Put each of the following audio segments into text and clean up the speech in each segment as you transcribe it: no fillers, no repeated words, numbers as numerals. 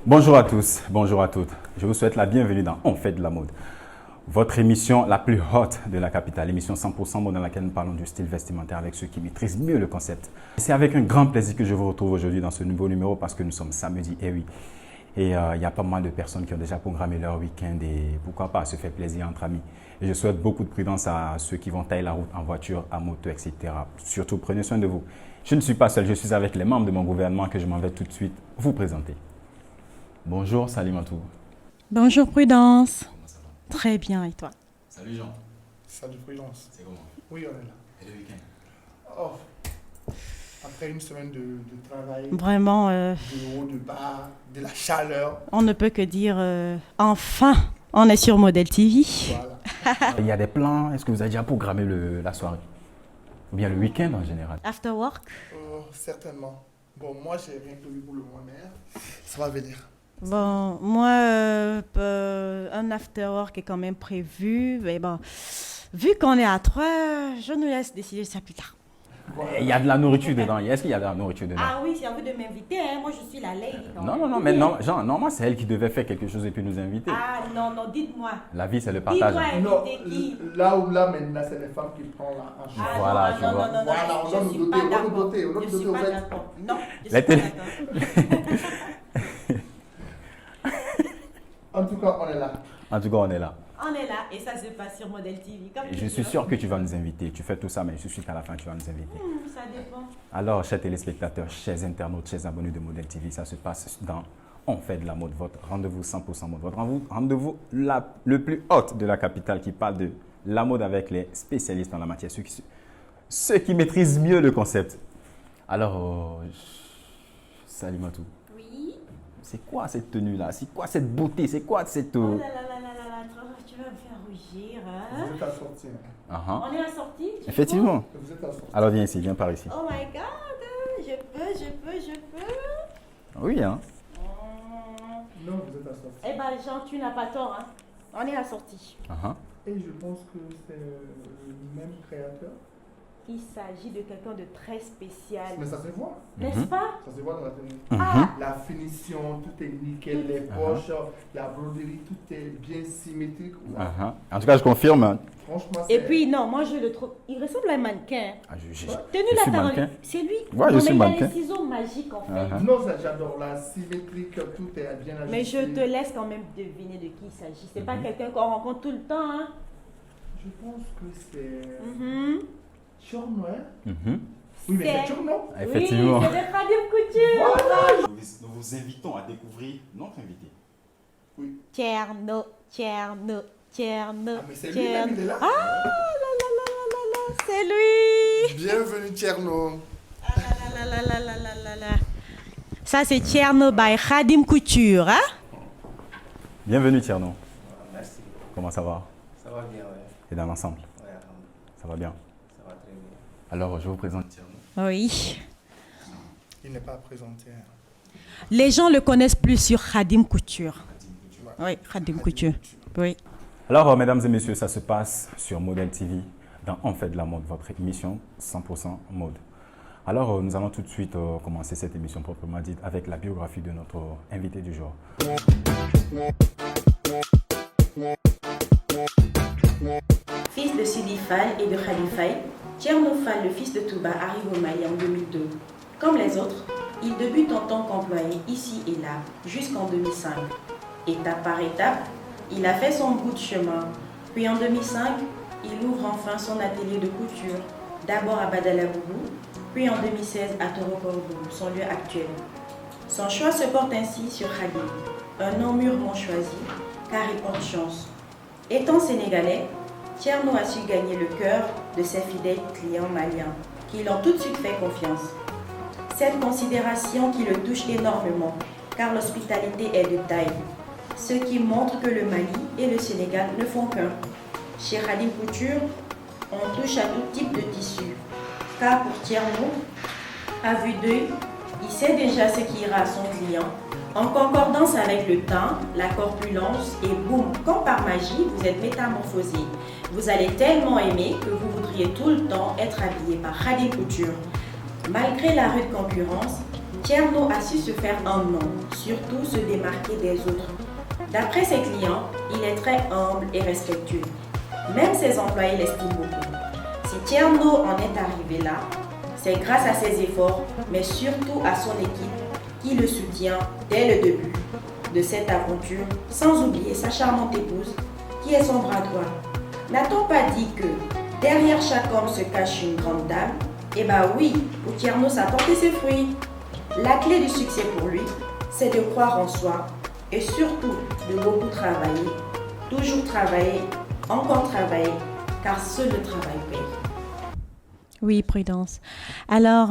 Bonjour à tous, bonjour à toutes. Je vous souhaite la bienvenue dans On fait de la mode. Votre émission la plus haute de la capitale, l'émission 100% mode dans laquelle nous parlons du style vestimentaire avec ceux qui maîtrisent mieux le concept. C'est avec un grand plaisir que je vous retrouve aujourd'hui dans ce nouveau numéro parce que nous sommes samedi, et oui. Et il y a pas mal de personnes qui ont déjà programmé leur week-end et pourquoi pas se faire plaisir entre amis. Et je souhaite beaucoup de prudence à ceux qui vont tailler la route en voiture, à moto, etc. Surtout, prenez soin de vous. Je ne suis pas seul, je suis avec les membres de mon gouvernement que je m'en vais tout de suite vous présenter. Bonjour Salimatou. Bonjour Prudence. Comment ça va? Très bien, et toi? Salut Jean. Salut Prudence. C'est comment? Oui, on est là. Et le week-end? Oh, après une semaine de travail, Vraiment, de haut, de bas, de la chaleur, on ne peut que dire enfin, on est sur Model TV. voilà. Il y a des plans, est-ce que vous avez déjà programmé la soirée? Ou bien le week-end en général? After work? Certainement. Bon, moi, j'ai rien prévu pour le moment, mais ça va venir. Bon, moi, un after work est quand même prévu. Mais bon, vu qu'on est à 3, je nous laisse décider ça plus tard. Voilà. Il y a de la nourriture dedans. Est-ce qu'il y a de la nourriture dedans? Ah oui, c'est un peu de m'inviter, hein. Moi je suis la lady. Non, mais non, Jean, normalement c'est elle qui devait faire quelque chose et puis nous inviter. Ah non, dites-moi. La vie c'est le partage. Dis-toi. Non, Inviter qui? là où là, maintenant, c'est les femmes qui prennent en charge. Ah Voilà, non, tu non, vois. non, non, Voilà, non, on je doit nous suis doter, pas on doit nous d'accord. doter, on doit Je nous suis doter, pas au fait. d'accord. Non, je La suis pas télé- d'accord. En tout cas, on est là. En tout cas, on est là. On est là et ça se passe sur Model TV. Comme Et je suis sûr que tu vas nous inviter. Tu fais tout ça, mais je suis sûr qu'à la fin, tu vas nous inviter. Ça dépend. Alors, chers téléspectateurs, chers internautes, chers abonnés de Model TV, ça se passe dans On fait de la mode, votre rendez-vous 100% mode, votre rendez-vous le plus haut de la capitale qui parle de la mode avec les spécialistes en la matière, ceux qui maîtrisent mieux le concept. Alors, Salimatou, Oui. c'est quoi cette tenue-là? C'est quoi cette beauté? C'est quoi cette... Oh là là là là là là, tu vas me faire rougir. Hein? Vous êtes assortis. Uh-huh. On est assortis? Effectivement. Vous êtes assortis. Alors, viens ici, viens par ici. Oh my god, je peux. Oui, hein? Non, vous êtes assortis. Eh ben Jean, tu n'as pas tort. Hein? On est assortis. Uh-huh. Et je pense que c'est le même créateur. Il s'agit de quelqu'un de très spécial. Mais ça se voit. N'est-ce pas? Ça se voit dans la tenue. Ah, La finition, tout est nickel, les poches, la broderie, tout est bien symétrique. Wow. Uh-huh. En tout cas, je confirme. Franchement, et puis non, moi je le trouve. Il ressemble à un mannequin. Ah, Tenu je la suis parole. mannequin. C'est lui. Ouais, Non, je suis mais il a mannequin. les ciseaux magiques en fait. Uh-huh. Non, ça j'adore, la symétrique, tout est bien ajusté. Mais je te laisse quand même deviner de qui il s'agit. C'est pas quelqu'un qu'on rencontre tout le temps. Hein? Je pense que c'est Mhm. Tchorno, hein? Mhm. Oui, mais C'est- c'est Tchorno. Effectivement. Oui, c'est de Khadim Couture. Voilà. Nous vous invitons à découvrir notre invité. Tcherno. Ah, mais c'est lui-même, il est là. Ah là, c'est lui. Bienvenue Tcherno. Ah là. Ça c'est Tcherno by Khadim Couture, hein? Bienvenue Tierno. Merci. Comment ça va? Ça va bien, ouais. Et dans l'ensemble, Ouais, alhamdoulilah. ça va bien. Ça va très bien. Alors, je vous présente Tierno. Oui. Il n'est pas présenté. Hein. Les gens le connaissent plus sur Khadim Couture. Oui, Khadim Couture. Oui. Alors, mesdames et messieurs, ça se passe sur Model TV dans On fait de la mode, votre émission 100% mode. Alors, nous allons tout de suite commencer cette émission proprement dite avec la biographie de notre invité du jour. Fils de Sidi Fall et de Khalifaï, Tcherno Fall, le fils de Touba, arrive au Mali en 2002. Comme les autres, il débute en tant qu'employé ici et là, jusqu'en 2005. Étape par étape, il a fait son bout de chemin. Puis en 2005, il ouvre enfin son atelier de couture, d'abord à Badalabougou, puis en 2016 à Torokorbougou, son lieu actuel. Son choix se porte ainsi sur Khadim, un nom mûrement choisi, car il porte chance. Étant sénégalais, Tcherno a su gagner le cœur de ses fidèles clients maliens, qui l'ont tout de suite fait confiance. Cette considération qui le touche énormément, car l'hospitalité est de taille, ce qui montre que le Mali et le Sénégal ne font qu'un. Chez Khadim Couture, on touche à tout type de tissu, car pour Tcherno, à vue d'œil, il Il sait déjà ce qui ira à son client. En concordance avec le temps, la corpulence et boum, comme par magie, vous êtes métamorphosé. Vous allez tellement aimer que vous voudriez tout le temps être habillé par Khadim Couture. Malgré la rude concurrence, Tierno a su se faire un nom, surtout se démarquer des autres. D'après ses clients, il est très humble et respectueux. Même ses employés l'estiment beaucoup. Si Tierno en est arrivé là, c'est grâce à ses efforts, mais surtout à son équipe qui le soutient dès le début de cette aventure, sans oublier sa charmante épouse qui est son bras droit. N'a-t-on pas dit que derrière chaque homme se cache une grande dame? Eh bien oui, pour Tierno, ça a porté ses fruits. La clé du succès pour lui, c'est de croire en soi et surtout de beaucoup travailler. Toujours travailler, encore travailler, car seul le travail paye. Oui, Prudence. Alors,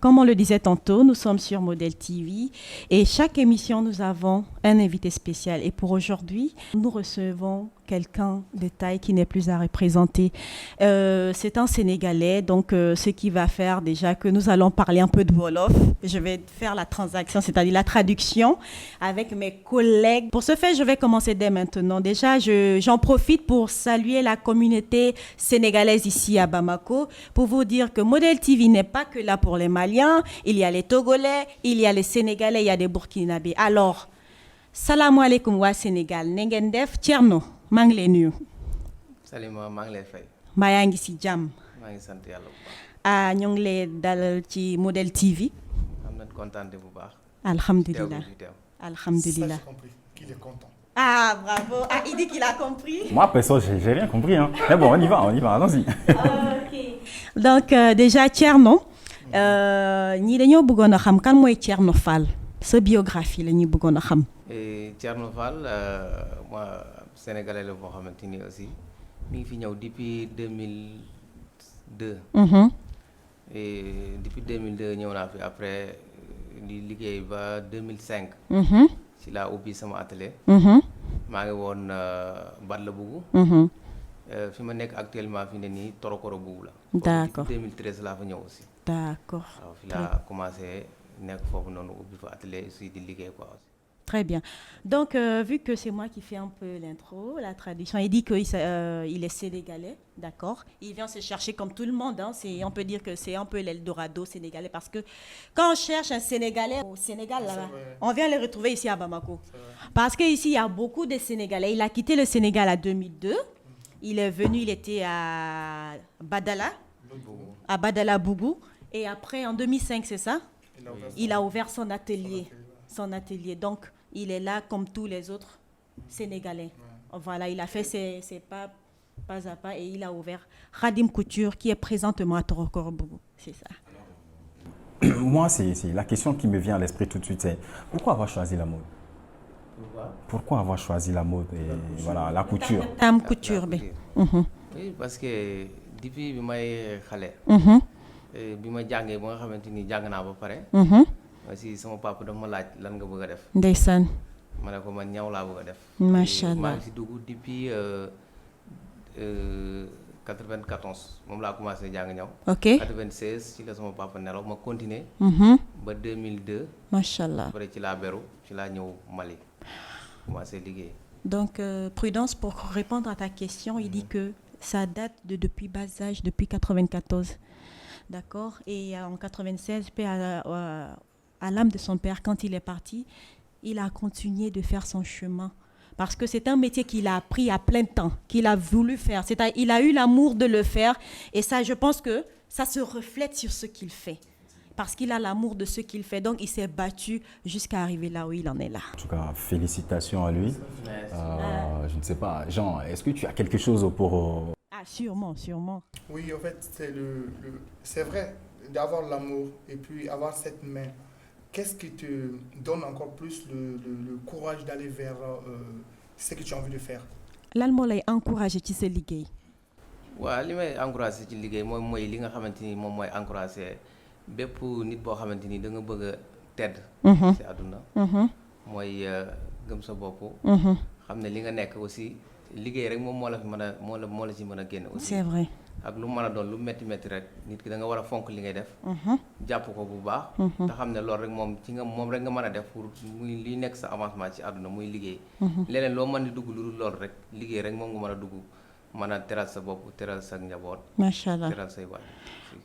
comme on le disait tantôt, nous sommes sur Modèle TV et chaque émission, nous avons un invité spécial. Et pour aujourd'hui, nous recevons quelqu'un de taille qui n'est plus à représenter. C'est un Sénégalais, donc ce qui va faire déjà que nous allons parler un peu de Wolof. Je vais faire la transaction, c'est-à-dire la traduction avec mes collègues. Pour ce faire, je vais commencer dès maintenant. Déjà, j'en profite pour saluer la communauté sénégalaise ici à Bamako, pour vous dire que Modèle TV n'est pas que là pour les Maliens. Il y a les Togolais, il y a les Sénégalais, il y a des Burkinabés. Alors, salam alaikum wa Sénégal. Nengen def Tierno. maa ngi lay nuyu. Salima maa ngi lay fay. mbaa yaa ngi si jàmm. maa ngi sant yàlla bu baax. ñu ngi lay dalal ci Modèle TV. am nañ kontaan bu baax. alhamdulilah teew. alhamdulilah. Ça, j'ai compris qu'il est content. Ah, bravo. Ah, il dit qu'il a compris. Moi, perso, j'ai rien compris. Hein. Mais bon, on y va, allons-y. Ok. Donc, déjà, Tierno, ñii dañoo bëggoon a xam kan mooy Tierno Fall. Sa biographie la ñuy bëggoon a xam. Tierno Fall moi sénégalais la boo xamante ni aussi mi ngi fi ñëw depuis 2002. Et depuis 2002 ñëw naa fi après di liggéey ba 2005. ci laa ubbi sama atelier. maa ngi woon Badla Bougou. fi ma nekk actuellement fi ne nii Torokoro Bougou la. D'accord. Depuis 2013 laa fa ñëw aussi. D'accord. waaw fi laa commencé nekk foofu noonu ubbi fa atelier aussi di liggéey quoi aussi. Très bien. Donc, vu que c'est moi qui fais un peu l'intro, la traduction, il dit qu'il est sénégalais, d'accord. Il vient se chercher comme tout le monde. Hein. On peut dire que c'est un peu l'Eldorado sénégalais parce que quand on cherche un Sénégalais au Sénégal, là, on vient le retrouver ici à Bamako. Parce qu'ici, il y a beaucoup de Sénégalais. Il a quitté le Sénégal en 2002. Il est venu, il était à Badala Bougou. Et après, en 2005, c'est ça? Il a ouvert son atelier. Donc, il est là comme tous les autres Sénégalais. Voilà, il a fait ses pas à pas et il a ouvert Khadim Couture qui est présentement à Torokoro Bougou. C'est ça. Moi, c'est la question qui me vient à l'esprit tout de suite, c'est pourquoi avoir choisi la mode? Pourquoi avoir choisi la mode et voilà, la couture? Tam couture, Oui, parce que depuis bi may xale. bi ma jàngee ba nga xamante ni jàng naa ba pare. aussi sama papa dafa ma laaj lan nga bëgg a def. ndeysaan. ma ne ko man ñaw laa bëgg a def. macha allah maa ngi si dugg depuis 94 moom laa commencé jàng ñaw. ok 96 ci la sama papa nelaw ma continuer. ba 2002. macha allah. après ci laa beru ci laa ñëw Mali commencé liggéey. Donc, Prudence, pour répondre à ta question, il dit que ça date depuis bas âge, depuis 94. D'accord? Et en 96, à l'âme de son père, quand il est parti, il a continué de faire son chemin. Parce que c'est un métier qu'il a appris à plein temps, qu'il a voulu faire. Il a eu l'amour de le faire. Et ça, je pense que ça se reflète sur ce qu'il fait. Parce qu'il a l'amour de ce qu'il fait. Donc, il s'est battu jusqu'à arriver là où il en est là. En tout cas, félicitations à lui. Je ne sais pas, Jean, est-ce que tu as quelque chose pour... Ah, sûrement. Oui, en fait, c'est vrai d'avoir l'amour et puis avoir cette main. Qu'est-ce qui te donne encore plus le courage d'aller vers ce que tu as envie de faire? Lan moo lay encouragé ci sa liggéey. waaw li may encouragé ci liggéey mooy li nga xamante ni moom mooy encouragé bépp nit boo xamante ni da nga bëgg a tedd. ci àdduna. mooy gëm sa bopp. xam ne li nga nekk aussi liggéey rek moom moo la fi mën a moo la ci mën a génn aussi. C'est vrai. ak lu mën a doon lu métti rek nit ki da nga war a fonk li ngay def jàpp ko bu baax te xam ne loolu rek moom ci nga moom rek nga mën a def pour muy li nekk sa avancement ci àdduna muy liggéey leneen loo mën di dugg lu dul loolu rek liggéey rek moom nga mën a dugg mën a teral sa bopp teral sa njaboot Machallah. teral say waajur.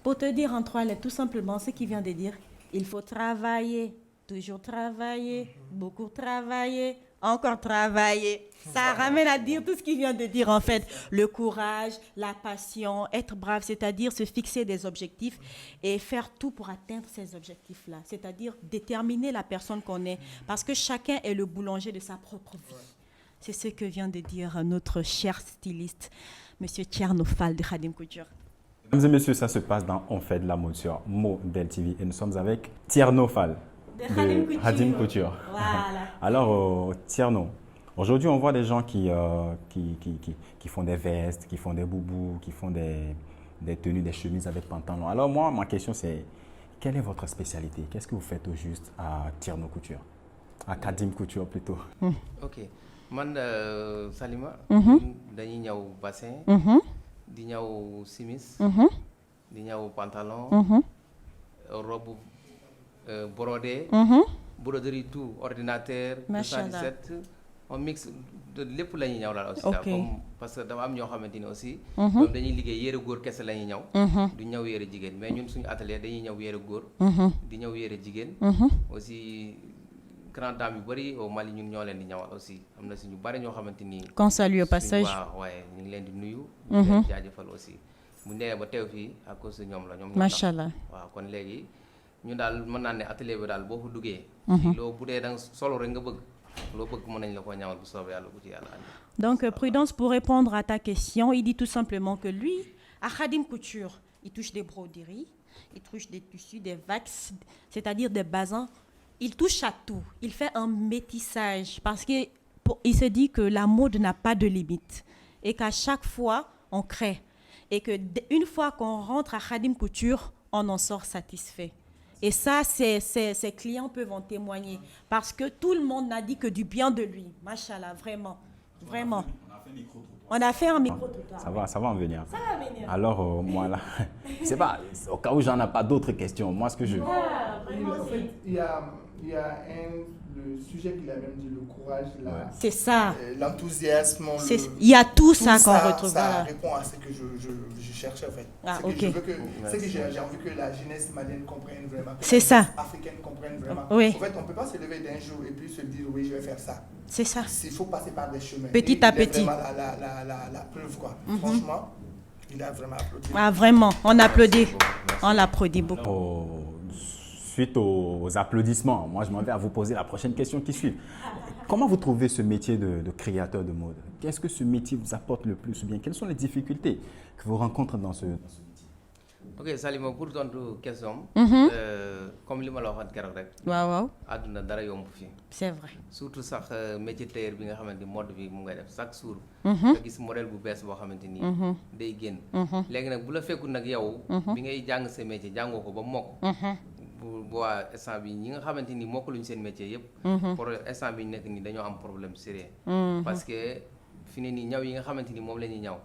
Pour te dire en 3 lettres, tout simplement ce qu'il vient de dire, il faut travailler, toujours travailler, beaucoup travailler, encore travailler. Ça ramène à dire tout ce qu'il vient de dire en fait. Le courage, la passion, être brave, c'est-à-dire se fixer des objectifs et faire tout pour atteindre ces objectifs-là. C'est-à-dire déterminer la personne qu'on est. Parce que chacun est le boulanger de sa propre vie. C'est ce que vient de dire notre cher styliste, M. Thierno Fall de Khadim Couture. Mesdames et messieurs, ça se passe dans On fait de la mode sur Model TV et nous sommes avec Thierno Fall de Khadim Couture. Voilà. Alors, Thierno, aujourd'hui on voit des gens qui font des vestes, qui font des boubous, qui font des tenues, des chemises avec pantalon. Alors moi, ma question c'est, quelle est votre spécialité? Qu'est-ce que vous faites au juste à Thierno Couture? À Khadim Couture plutôt. Ok man Salima dañuy ñaw bassin di ñaw simis di ñaw pantalon robe brodé broderie tout ordinateur 217 on mixe de lépp la ñuy ñaw daal aussi comme parce que dafa am ñoo xamante ni aussi ñoom dañuy liggéey yére góor kese la ñuy ñaw du ñaw yére jigéen mais ñun suñu atelier dañuy ñaw yére góor di ñaw yére jigéen aussi grand dame yu bëri au Mali ñun ñoo leen di ñawal aussi am na si ñu bëri ñoo xamante ni qu'on salue au passage. waaw waaye ñu ngi leen di nuyu ñu leen jaajëfal aussi bu ñu demee ba teew fii à cause de ñoom la ñoom Machallah. waaw kon léegi ñu daal mën naa ne atelier bi daal boo fa duggee loo bu dee da nga solo rek nga bëgg loo bëgg mën nañ la koo ñawal bu soobee yàlla bu ci yàlla andi. Donc, Prudence, pour répondre à ta question, il dit tout simplement que lui, à Khadim Couture, il touche des broderies, il touche des tissus, des vax, c'est-à-dire des basins. Il touche à tout. Il fait un métissage parce qu'il se dit que la mode n'a pas de limite et qu'à chaque fois, on crée. Et qu'une fois qu'on rentre à Khadim Couture, on en sort satisfait. Et ça, ses clients peuvent en témoigner parce que tout le monde n'a dit que du bien de lui. Machallah, vraiment. Vraiment. On a fait un micro-trottoir. Ça va en venir. Ça va venir. Alors, moi là, c'est pas, au cas où j'en ai pas d'autres questions, moi ce que je... En fait, il y a le sujet qu'il a même dit, le courage, C'est ça. l'enthousiasme. Il y a tout ça qu'on retrouve. Ça Voilà. répond à ce que je cherchais en fait. Ah, C'est que ok. je veux que, c'est que j'ai envie que la jeunesse malienne comprenne vraiment. Que C'est la ça. jeunesse africaine comprenne vraiment. Oui. En fait, on ne peut pas se lever d'un jour et puis se dire oui, je vais faire ça. C'est ça. Il faut passer par des chemins. Petit Et à il est petit. vraiment la preuve quoi. Franchement, il a vraiment applaudi. Ah, vraiment. On applaudit. On l'applaudit beaucoup. Suite aux applaudissements, moi je m'en vais à vous poser la prochaine question qui suit. Comment vous trouvez ce métier de créateur de mode? Qu'est-ce que ce métier vous apporte le plus ou bien quelles sont les difficultés que vous rencontrez dans ce métier? ok Salima pour tontu question comme li ma la waxoon keroog rek Waaw. àdduna dara yomb fii C'est vrai. surtout sax métier tailleur bi nga xamante ni mode bi mu ngay def chaque jour nga gis modèle bu bees boo xamante ni day génn léegi nag bu la fekkul nag yow bi ngay jàng sa métier jàngoo ko ba mokk bu waa instant bi ñi nga xamante ni mokkaluñu seen métier yëpp pour instant bi ñu nekk nii dañoo am problème sérieux parce que fi ne nii ñaw yi nga xamante ni moom la ñuy ñaw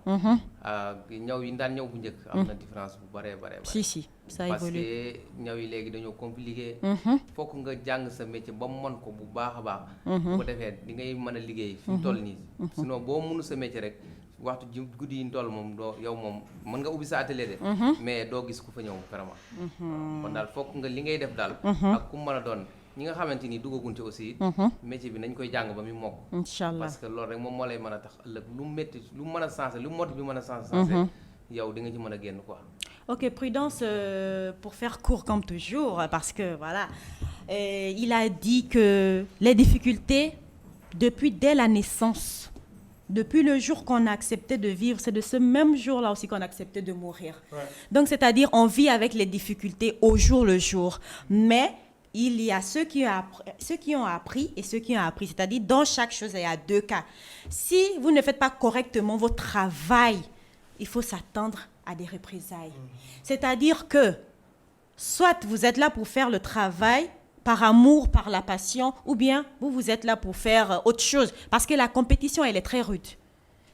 ñaw yi daan ñaw bu njëkk am na différence bu bare Si, ça parce évolue. que ñaw yi léegi dañoo compliqué fokk nga jàng sa métier ba mu mën ko bu baax a baax bu ko defee di ngay mën a liggéey fi mu toll nii sinon boo mënu sa métier rek waxtu ji guddi yi ñu toll moom doo yow moom mën nga ubbi sa atelier de mais doo gis ku fa ñëw vraiment kon daal fokk nga li ngay def daal ak ku mën a doon ñi nga xamante ni duggaguñ ci aussi métier bi nañ koy jàng ba muy mokk Inch'Allah. parce que loolu rek moom moo lay mën a tax ëllëg lu métti lu mën a sensé lu mode bi mën a sensé yow di nga ci mën a génn quoi. Ok, Prudence, pour faire court comme toujours, parce que voilà, il a dit que les difficultés, dès la naissance, depuis le jour qu'on a accepté de vivre, c'est de ce même jour-là aussi qu'on a accepté de mourir. Ouais. Donc, c'est-à-dire, on vit avec les difficultés au jour le jour. Mais il y a ceux qui ont appris et ceux qui ont appris. C'est-à-dire, dans chaque chose, il y a deux cas. Si vous ne faites pas correctement votre travail, il faut s'attendre à des représailles. C'est-à-dire que soit vous êtes là pour faire le travail par amour, par la passion, ou bien vous êtes là pour faire autre chose. Parce que la compétition, elle est très rude.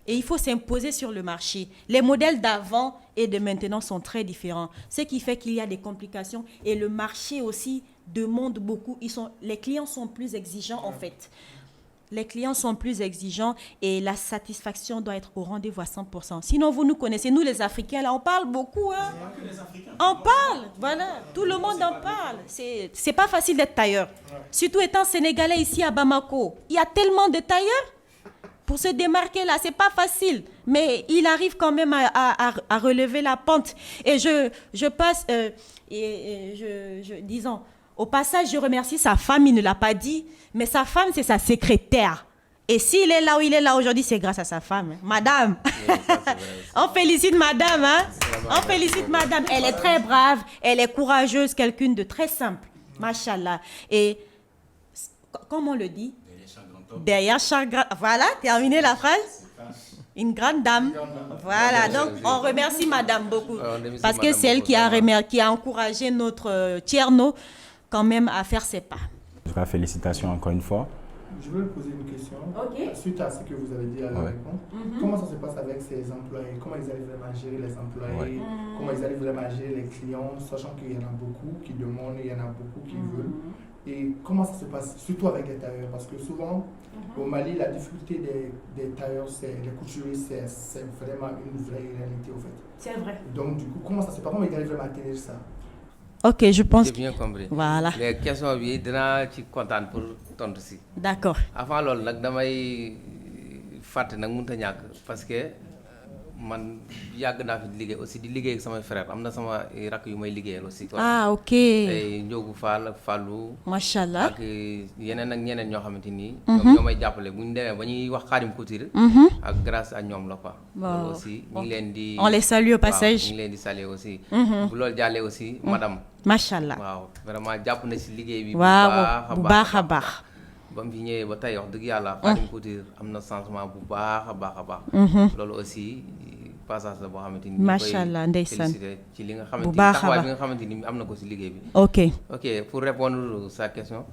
Et il faut s'imposer sur le marché. Les modèles d'avant et de maintenant sont très différents. Ce qui fait qu'il y a des complications. Et le marché aussi demande beaucoup. Les clients sont plus exigeants en fait. Les clients sont plus exigeants et la satisfaction doit être au rendez-vous à 100%. Sinon, vous nous connaissez, nous les Africains, là, on parle beaucoup. Hein? On parle, voilà. Tout le monde en parle. C'est pas facile d'être tailleur. Surtout étant sénégalais ici à Bamako. Il y a tellement de tailleurs. Pour se démarquer là, c'est pas facile. Mais il arrive quand même à relever la pente. Et je passe, disons, au passage, je remercie sa femme, il ne l'a pas dit, mais sa femme, c'est sa secrétaire. Et s'il est là où il est là aujourd'hui, c'est grâce à sa femme. Hein. Madame, on félicite madame. Hein? On félicite madame. Elle est très brave, elle est courageuse, quelqu'une de très simple. Machallah. Et, comme on le dit, derrière chaque grand... Voilà, terminé la phrase. Une grande dame. Voilà, donc on remercie madame beaucoup. Parce que c'est elle qui a encouragé notre Thierno quand même à faire ses pas. Félicitations encore une fois. Je veux poser une question. Suite à ce que vous avez dit à la réponse. Comment ça se passe avec ces employés? Comment ils arrivent vraiment à gérer les employés? Comment ils arrivent vraiment à gérer les clients, sachant qu'il y en a beaucoup qui demandent, il y en a beaucoup qui veulent. Et comment ça se passe, surtout avec les tailleurs? Parce que souvent, au Mali, la difficulté des tailleurs, les couturiers, c'est vraiment une vraie réalité au fait. C'est vrai. Donc du coup, comment ça se passe? Comment ils arrivent vraiment à tenir ça? Ok, je pense. J'ai bien compris. Voilà. Les questions bi dinaa ci kontaan pour tontu si. D'accord. Avant loolu nag damay fàtte nag mënut a ñàkk parce que man yàgg naa fi di liggéey aussi di liggéey ak samay frère am na sama rakk yu may liggéeyal aussi. Ah ok. tey Ndiogu Fall ak Fallou. Machallah. ak yeneen ak ñeneen ñoo xamante ni. ñoo may jàppale bu ñu demee ba ñuy wax Khadim Couture. ak grâce à ñoom la quoi. loolu aussi ñu ngi leen di. On les salue au passage. ñu ngi leen di saluer aussi. bu loolu jàllee aussi madame. Machallah. waaw vraiment jàpp na si liggéey bi. waaw bu baax a baax. ba mu fi ñëwee ba tey wax dëgg yàlla. Khadim Couture am na changement bu baax a baax a baax. loolu aussi passage la boo xamante ni. macha allah ndeysaan ci li nga xamante ni taxawaay bi nga xamante ni am na ko si liggéey bi. ok pour répondre sa question.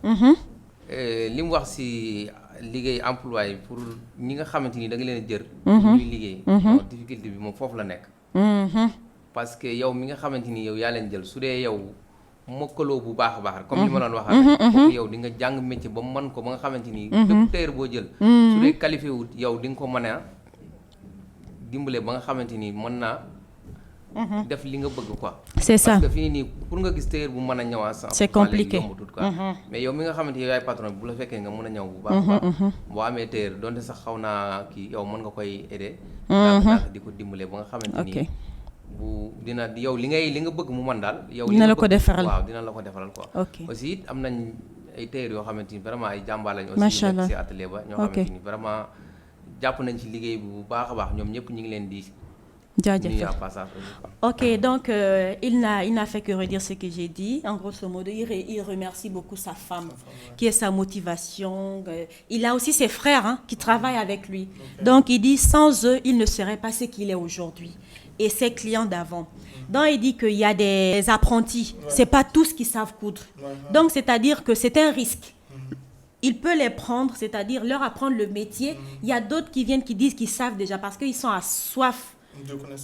li mu wax si liggéey employé pour ñi nga xamante ni da nga leen a jër. ñuy liggéey. difficulté bi moom foofu la nekk. parce que yow mi nga xamante ni yow yaa leen jël su dee yow mokkaloo bu baax a baax rek comme li ma doon wax rek yow di nga jàng métier ba mën ko ba nga xamante ni bépp tailleur boo jël su dee qualifié wut yow di nga ko mën a dimbale ba nga xamante ni mën naa def li nga bëgg quoi. C'est ça. Parce que fii nii pour nga gis tailleur bu mën a ñëwaat sax c'est compliqué yombutut quoi. Mais yow mi nga xamante yow yaay patron bi bu la fekkee nga mën a ñëw bu baax baax boo amee tailleur donte sax xaw naa kii yow mën nga koy aider daal di ko dimbale ba nga xamante ni bu dina yow li nga bëgg mu man daal yow dina la ko defaral waaw dina la ko defaral quoi. aussi it am nañ ay tailleur yoo xamante ni vraiment ay jàmbaar lañ aussi nekk si atelier ba ñoo xamante ni vraiment jàpp nañ ci liggéey bi bu baax a baax ñoom ñëpp ñu ngi leen di ok, donc il n'a fait que redire ce que j'ai dit. En grosso modo, il remercie beaucoup sa femme, qui est sa motivation. Il a aussi ses frères qui travaillent avec lui. Donc il dit, sans eux, il ne serait pas ce qu'il est aujourd'hui. Et ses clients d'avant. Donc il dit qu'il y a des apprentis. C'est pas tous qui savent coudre. Donc c'est-à-dire que c'est un risque. Il peut les prendre, c'est-à-dire leur apprendre le métier. Il y a d'autres qui viennent, qui disent qu'ils savent déjà parce qu'ils sont à soif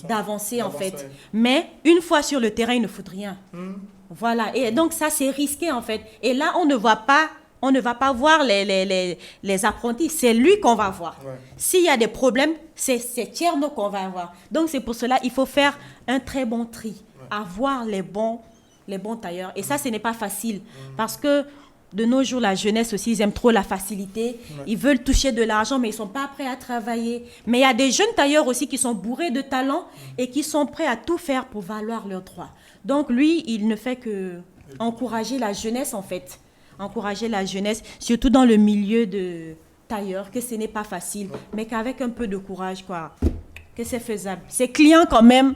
d'avancer en fait. Mais une fois sur le terrain, ils ne foutent rien. Voilà. Et donc ça, c'est risqué en fait. Et là, on ne va pas voir les apprentis. C'est lui qu'on va voir. S'il y a des problèmes, c'est Thierno qu'on va voir. Donc c'est pour cela qu'il faut faire un très bon tri. Avoir les bons tailleurs. Et ça, ce n'est pas facile. Parce que de nos jours, la jeunesse aussi, ils aiment trop la facilité. Ils veulent toucher de l'argent, mais ils ne sont pas prêts à travailler. Mais il y a des jeunes tailleurs aussi qui sont bourrés de talent et qui sont prêts à tout faire pour valoir leurs droits. Donc lui, il ne fait que encourager la jeunesse en fait. Encourager la jeunesse, surtout dans le milieu de tailleurs, que ce n'est pas facile, mais qu'avec un peu de courage, quoi, que c'est faisable. Ces clients quand même,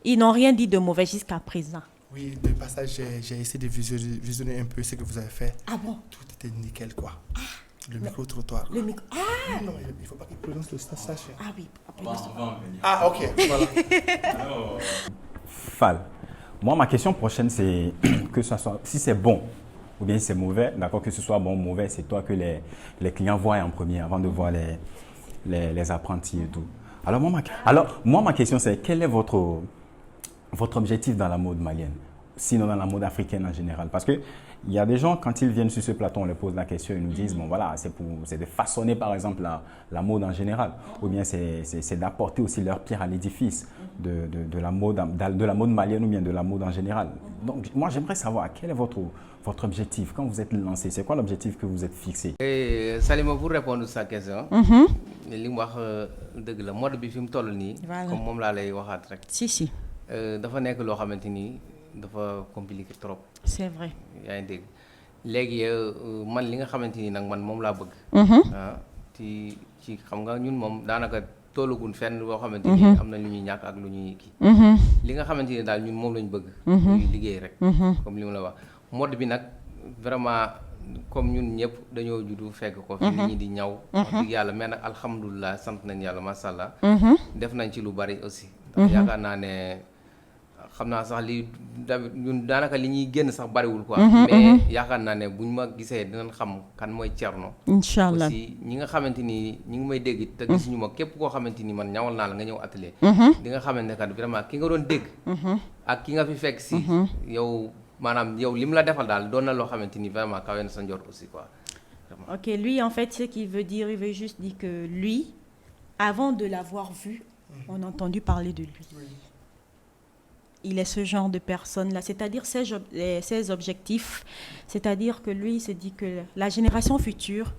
ils n'ont rien dit de mauvais jusqu'à présent. Oui, de passage, j'ai essayé de visionner un peu ce que vous avez fait. Ah bon? Tout était nickel, quoi. Le micro-trottoir. Le micro... Ah! Non, il ne faut pas qu'il prononce le sachet. Ah oui. Ok, voilà. Fall, moi, ma question prochaine, c'est que ça soit, si c'est bon ou bien si c'est mauvais, d'accord, que ce soit bon ou mauvais, c'est toi que les clients voient en premier avant de voir les apprentis et tout. Alors moi, ma question c'est, quel est votre objectif dans la mode malienne, sinon dans la mode africaine en général? Parce que il y a des gens, quand ils viennent sur ce plateau, on leur pose la question, ils nous disent, bon voilà, c'est de façonner par exemple la mode en général, ou bien c'est d'apporter aussi leur pierre à l'édifice de la mode malienne ou bien de la mode en général. Donc moi j'aimerais savoir, quel est votre objectif quand vous êtes lancé? C'est quoi l'objectif que vous êtes fixé? Et Salima, pour répondre à sa question, li mu wax dëgg la mode bi fi mu toll nii. Comme moom laa lay waxaat rek. Si. dafa nekk loo xamante ni dafa compliqué trop. C'est vrai. yaa ngi dégg léegi man li nga xamante ni nag man moom laa bëgg. ci xam nga ñun moom daanaka tollagun fenn boo xamante ni am na lu ñuy ñàkk ak lu ñuy kii. li nga xamante ni daal ñun moom lañ bëgg. muy liggéey rek. comme li ma la wax mode bi nag vraiment comme ñun ñëpp dañoo juddu fekk ko. fi nit ñi di ñaw. wax dëgg yàlla mais nag alhamdulilah sant nañ yàlla macha allah. def nañ ci lu bari aussi. ndax yaakaar naa ne xam naa sax li ñun daanaka li ñuy génn sax bariwul quoi. mais yaakaar naa ne buñ ma gisee dinañ xam kan mooy Thierno. incha allah aussi ñi nga xamante ni ñi ngi may dégg te gisuñu ma képp koo xamante ni man ñawal naa la nga ñëw atelier. di nga xamante ne kat vraiment ki nga doon dégg. ak ki nga fi fekk si. yow maanaam yow li mu la defal daal doon na loo xamante ni vraiment kawe na sa njort aussi quoi. Vraiment. Ok, lui en fait ce qu'il veut dire, il veut juste dire que lui, avant de l'avoir vu, on a entendu parler de lui. Oui. Il est ce genre de personne-là, c'est-à-dire ses objectifs, c'est-à-dire que lui, il se dit que la génération future,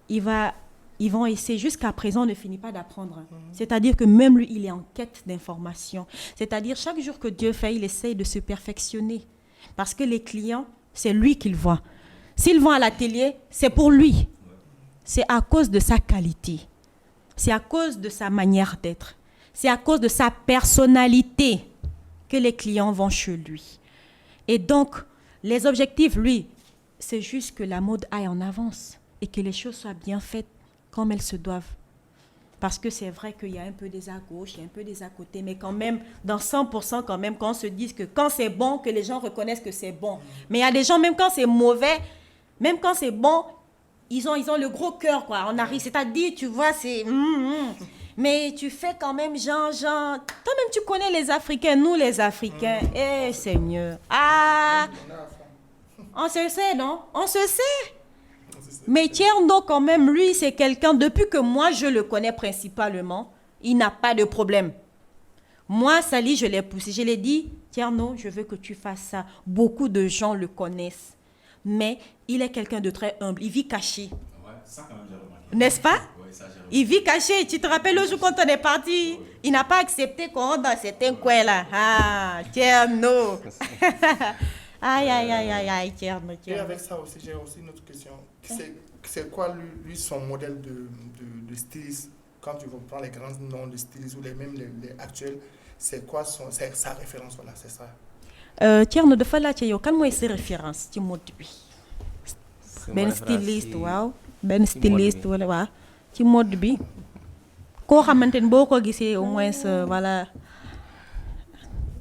ils vont essayer, jusqu'à présent, on ne finit pas d'apprendre. C'est-à-dire que même lui, il est en quête d'information. C'est-à-dire, chaque jour que Dieu fait, il essaye de se perfectionner. Parce que les clients, c'est lui qu'ils voient. S'ils vont à l'atelier, c'est pour lui. C'est à cause de sa qualité. C'est à cause de sa manière d'être. C'est à cause de sa personnalité que les clients vont chez lui. Et donc, les objectifs, lui, c'est juste que la mode aille en avance et que les choses soient bien faites comme elles se doivent. Parce que c'est vrai qu'il y a un peu des à gauche, il y a un peu des à côté, mais quand même, dans 100%, quand même, quand on se dit que quand c'est bon, que les gens reconnaissent que c'est bon. Mais il y a des gens, même quand c'est mauvais, même quand c'est bon, ils ont le gros cœur, quoi. On arrive, c'est-à-dire, tu vois, c'est... Mais tu fais quand même genre... Toi-même, tu connais les Africains, nous, les Africains. Eh, Seigneur. Ah, on se sait, non? On se sait. Mais Thierno, quand même, lui, c'est quelqu'un, depuis que moi, je le connais principalement, il n'a pas de problème. Moi, Sali, je l'ai poussé. Je l'ai dit, Thierno, je veux que tu fasses ça. Beaucoup de gens le connaissent. Mais il est quelqu'un de très humble. Il vit caché. Ouais, ça quand même j'ai remarqué. N'est-ce pas? Oui, ça j'ai remarqué. Il vit caché. Tu te rappelles le jour quand on est parti? Il n'a pas accepté qu'on rentre dans certains coins là. Ah, Thierno. Aïe, Thierno. Et avec ça aussi, j'ai aussi une autre question. C'est quoi lui son modèle de styliste? Quand tu reprends les grands noms de stylistes ou même les actuels, c'est quoi sa référence? Voilà, c'est ça. Thierno dafa laajte yow kan mooy sa référence ci mode bi. benn styliste waaw benn styliste wala waaw ci mode bi koo xamante ni boo ko gisee au moins voilà.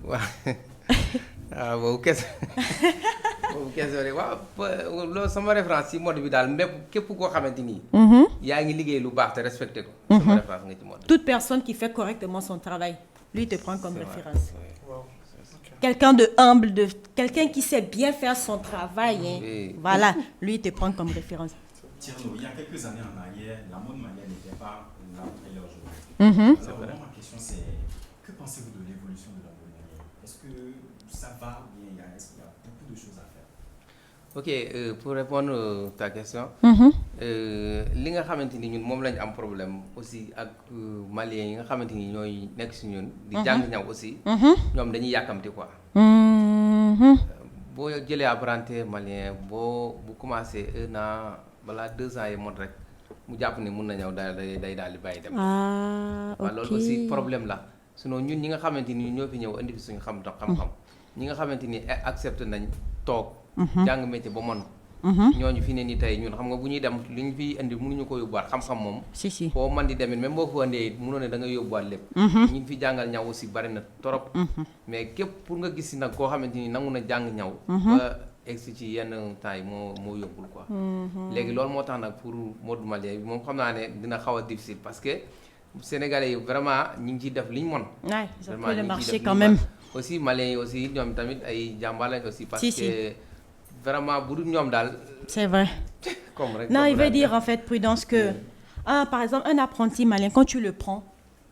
waaw boobu kese rek waaw loolu sama référence ci mode bi daal mbépp képp koo xamante ni. yaa ngi liggéey lu baax te respecté ko. sama référence nga ci mode. Toute personne qui fait correctement son travail, lui te prend comme référence. Wow. Quelqu'un de humble, quelqu'un qui sait bien faire son travail, hein. Oui. Voilà, lui te prend comme référence. Thierno, il y a quelques années en arrière, la mode malienne n'était pas là où elle est aujourd'hui. Alors, moi, ma question c'est, que pensez-vous de l'évolution de la mode malienne? Est-ce que ça va ou bien est-ce qu'il y a beaucoup de choses à faire? Ok, pour répondre à ta question, li nga xamante ni ñun moom lañ am problème aussi ak maliens yi nga xamante ni ñooy nekk si ñun. di jàng ñaw aussi. ñoom dañuy yàkkamti quoi. boo jëlee apprenti malien bu commencé 1 an balaa 2 ans yi mot rek mu jàpp ni mun na ñëw day daal di bàyyi dem. Ah, ok. waaw loolu aussi problème la sinon ñun ñi nga xamante ni ñoo fi ñëw indi fi suñu xam-xam ñi nga xamante ni accepté nañ toog. jàng métier ba mën. ñooñu fi ne ni tey ñun xam nga bu ñuy dem li ñu fi indi mënuñu ko yóbbuwaat xam-xam moom. Si. foo man di demit même boo ko andee mënoo ne da nga yóbbuwaat lépp. ñu fi jàngal ñaw aussi bari na trop. mais képp pour nga gis si nag koo xamante ni nangu na jàng ñaw. ba egsi ci yenn temps yi moo yombul quoi. léegi loolu moo tax nag pour mode malien bi moom xam naa ne dina xaw a difficile parce que Sénégalais yi vraiment ñi ngi ciy def li ñu mën. Ouais, ils ont pris le marché quand même. aussi Maliens yi aussi ñoom tamit ay jàmbaar lañ aussi. parce Si, que si. vraiment bu dul ñoom daal. C'est vrai. comme rek Non, comme il veut daal. dire en fait, Prudence, que par exemple, un apprenti malien, quand tu le prends,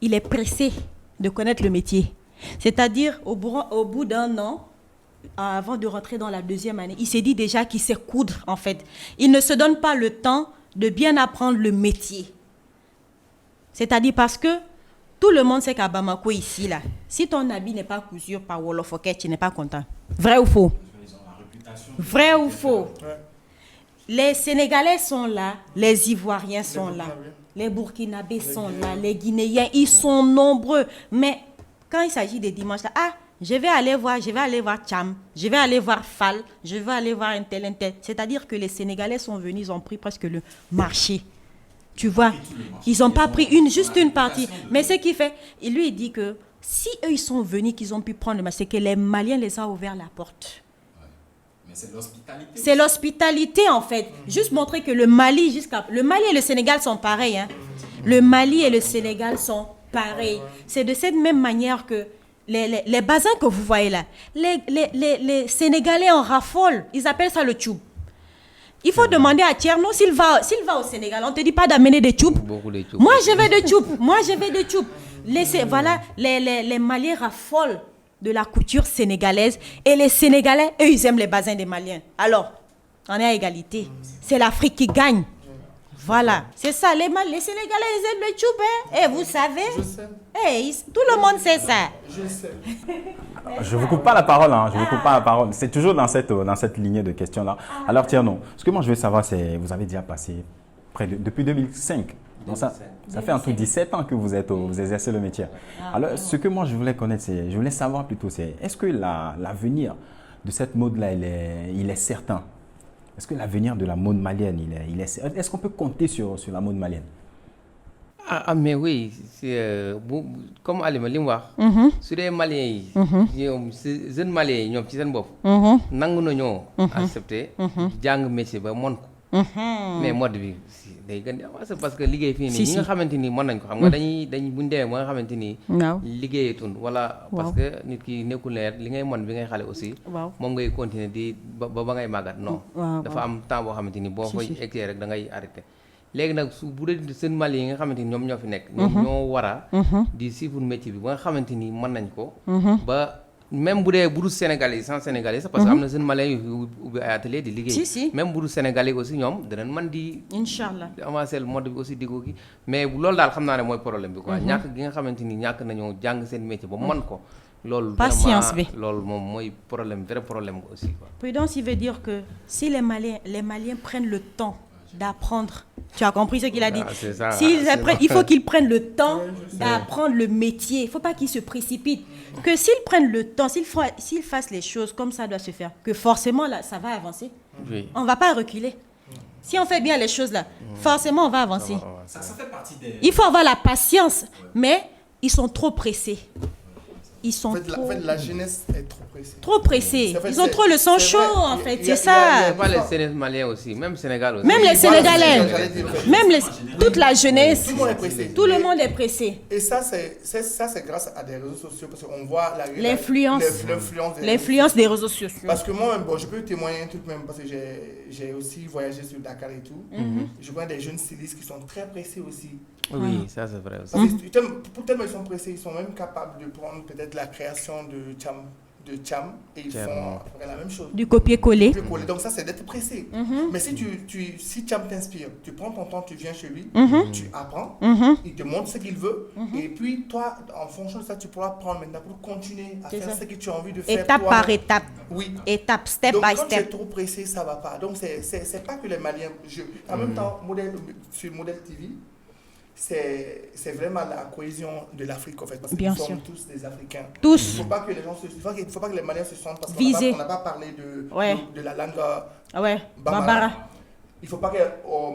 il est pressé de connaître le métier. C'est-à-dire, au bout d'un an, avant de rentrer dans la deuxième année, il s'est dit déjà qu'il sait coudre, en fait. Il ne se donne pas le temps de bien apprendre le métier. C'est-à-dire parce que tout le monde sait qu'à Bamako, ici, là, si ton habit n'est pas cousu par Wolof Oké, tu n'es pas content. Vrai ou faux? Vrai ou faux? Ouais. Les Sénégalais sont là, les Ivoiriens sont là, les Burkinabés sont là, les Guinéens, ils sont nombreux. Mais quand il s'agit des dimanches, là, je vais aller voir Cham, je vais aller voir Fall, je vais aller voir un tel. C'est-à-dire que les Sénégalais sont venus, ils ont pris presque le marché. Tu vois, ils n'ont pas pris juste une partie. Mais ce qu'il fait, il dit que si eux, ils sont venus, qu'ils ont pu prendre le marché, c'est que les Maliens les ont ouvert la porte. Mais c'est l'hospitalité. C'est l'hospitalité en fait. Juste montrer que le Mali et le Sénégal sont pareils. Hein. Le Mali et le Sénégal sont pareils. C'est de cette même manière que les bazins que vous voyez là, les Sénégalais en raffolent. Ils appellent ça le tchoub. Il faut demander à Tcherno s'il va au Sénégal. On ne te dit pas d'amener des tchoubs. Beaucoup de tchoubs. Moi je vais de tchoubs. Les Maliens raffolent de la couture sénégalaise et les Sénégalais, eux, ils aiment les bazins des Maliens. Alors, on est à égalité. C'est l'Afrique qui gagne. Voilà, c'est ça. Les Sénégalais, ils aiment le tchoub, hein? Et vous savez, Je sais. tout le monde sait ça. Je sais. Je ne vous coupe pas la parole, hein. Je vous coupe pas la parole. C'est toujours dans cette lignée de questions-là. Alors, Tierno, ce que moi je veux savoir, c'est, vous avez déjà passé depuis 2005. Donc ça fait en tout 17 ans que vous exercez le métier. Alors, ce que moi je voulais connaître, je voulais savoir plutôt, c'est est-ce que l'avenir de cette mode-là, il est certain? Est-ce que l'avenir de la mode malienne, est-ce qu'on peut compter sur la mode malienne? Mais oui, comme Alima li mu wax. su dee Maliens yi. ñoom jeunes Maliens yi ñoom ci seen bopp. nangu nañoo accepté. jàng métier ba mën ko. mais mode bi day gën di avancé parce que liggéey fii nii ñi nga xamante ni mën nañ ko xam nga dañuy buñ demee ba nga xamante ni. waaw liggéeyatun wala. parce que nit ki nekkul ne li ngay mën bi ngay xale aussi. waaw moom ngay continuer di ba ngay màggat non. dafa am temps boo xamante ni boo fay eggee rek da ngay arrêté. léegi nag bu dee seen Mali yi nga xamante ni ñoom ñoo fi nekk. ñoom ñoo war a. di suivre métier bi ba nga xamante ni mën nañ ko. ba même bu dul Sénégalais sans Sénégalais sax parce que am na seen Malien yu ubbi ay atelier di liggéey. si. même bu dul Sénégalais aussi ñoom danañ mën di. Inch'Allah. avancer le mode bi aussi di ko gi mais loolu daal xam naa ne mooy problème bi quoi. ñàkk gi nga xamante ni ñàkk nañoo jàng seen métier ba mën ko. loolu patience bi loolu moom mooy problème vrai problème aussi quoi. Prudence, il veut dire que si les Maliens prennent le temps d'apprendre. Tu as compris ce qu'il a dit? C'est ça, Il faut qu'ils prennent le temps d'apprendre le métier. Il ne faut pas qu'ils se précipitent. Que s'ils prennent le temps, s'ils fassent les choses comme ça doit se faire, que forcément, là, ça va avancer. Oui. On ne va pas reculer. Si on fait bien les choses là, forcément, on va avancer. Ça fait partie des... Il faut avoir la patience, mais ils sont trop pressés. Ils sont la jeunesse est trop pressée. trop pressés. Ils ont trop le sang chaud, en fait. C'est ça. Pas les Sénégalais Maliens aussi, même Sénégal aussi. Même les Sénégalais, toute la jeunesse. Tout le monde est pressé. Tout le monde est pressé. Et ça, c'est grâce à des réseaux sociaux parce qu'on voit l'influence des réseaux sociaux. Parce que moi, bon, je peux témoigner tout de même parce que j'ai aussi voyagé sur Dakar et tout. Je vois des jeunes stylistes qui sont très pressés aussi. Oui, ça c'est vrai aussi. Parce que tellement ils sont pressés, ils sont même capables de prendre peut-être la création de Cham et ils font après la même chose. Du copier-coller. Donc ça c'est d'être pressé. Mais si Cham t'inspire, tu prends ton temps, tu viens chez lui, tu apprends, il te montre ce qu'il veut et puis toi en fonction de ça tu pourras prendre maintenant pour continuer à faire ce que tu as envie de faire. Étape par étape. Oui. Étape, step donc, by quand step. tu es trop pressé, ça va pas. Donc c'est pas que les Maliens. En même temps, sur Modèle TV, c'est vraiment la cohésion de l'Afrique en fait parce que nous sommes tous des Africains. Tous. Il faut pas que les gens il faut pas que les Maliens se sentent parce visés. qu'on n'a pas parlé de la langue Bambara. Il faut pas que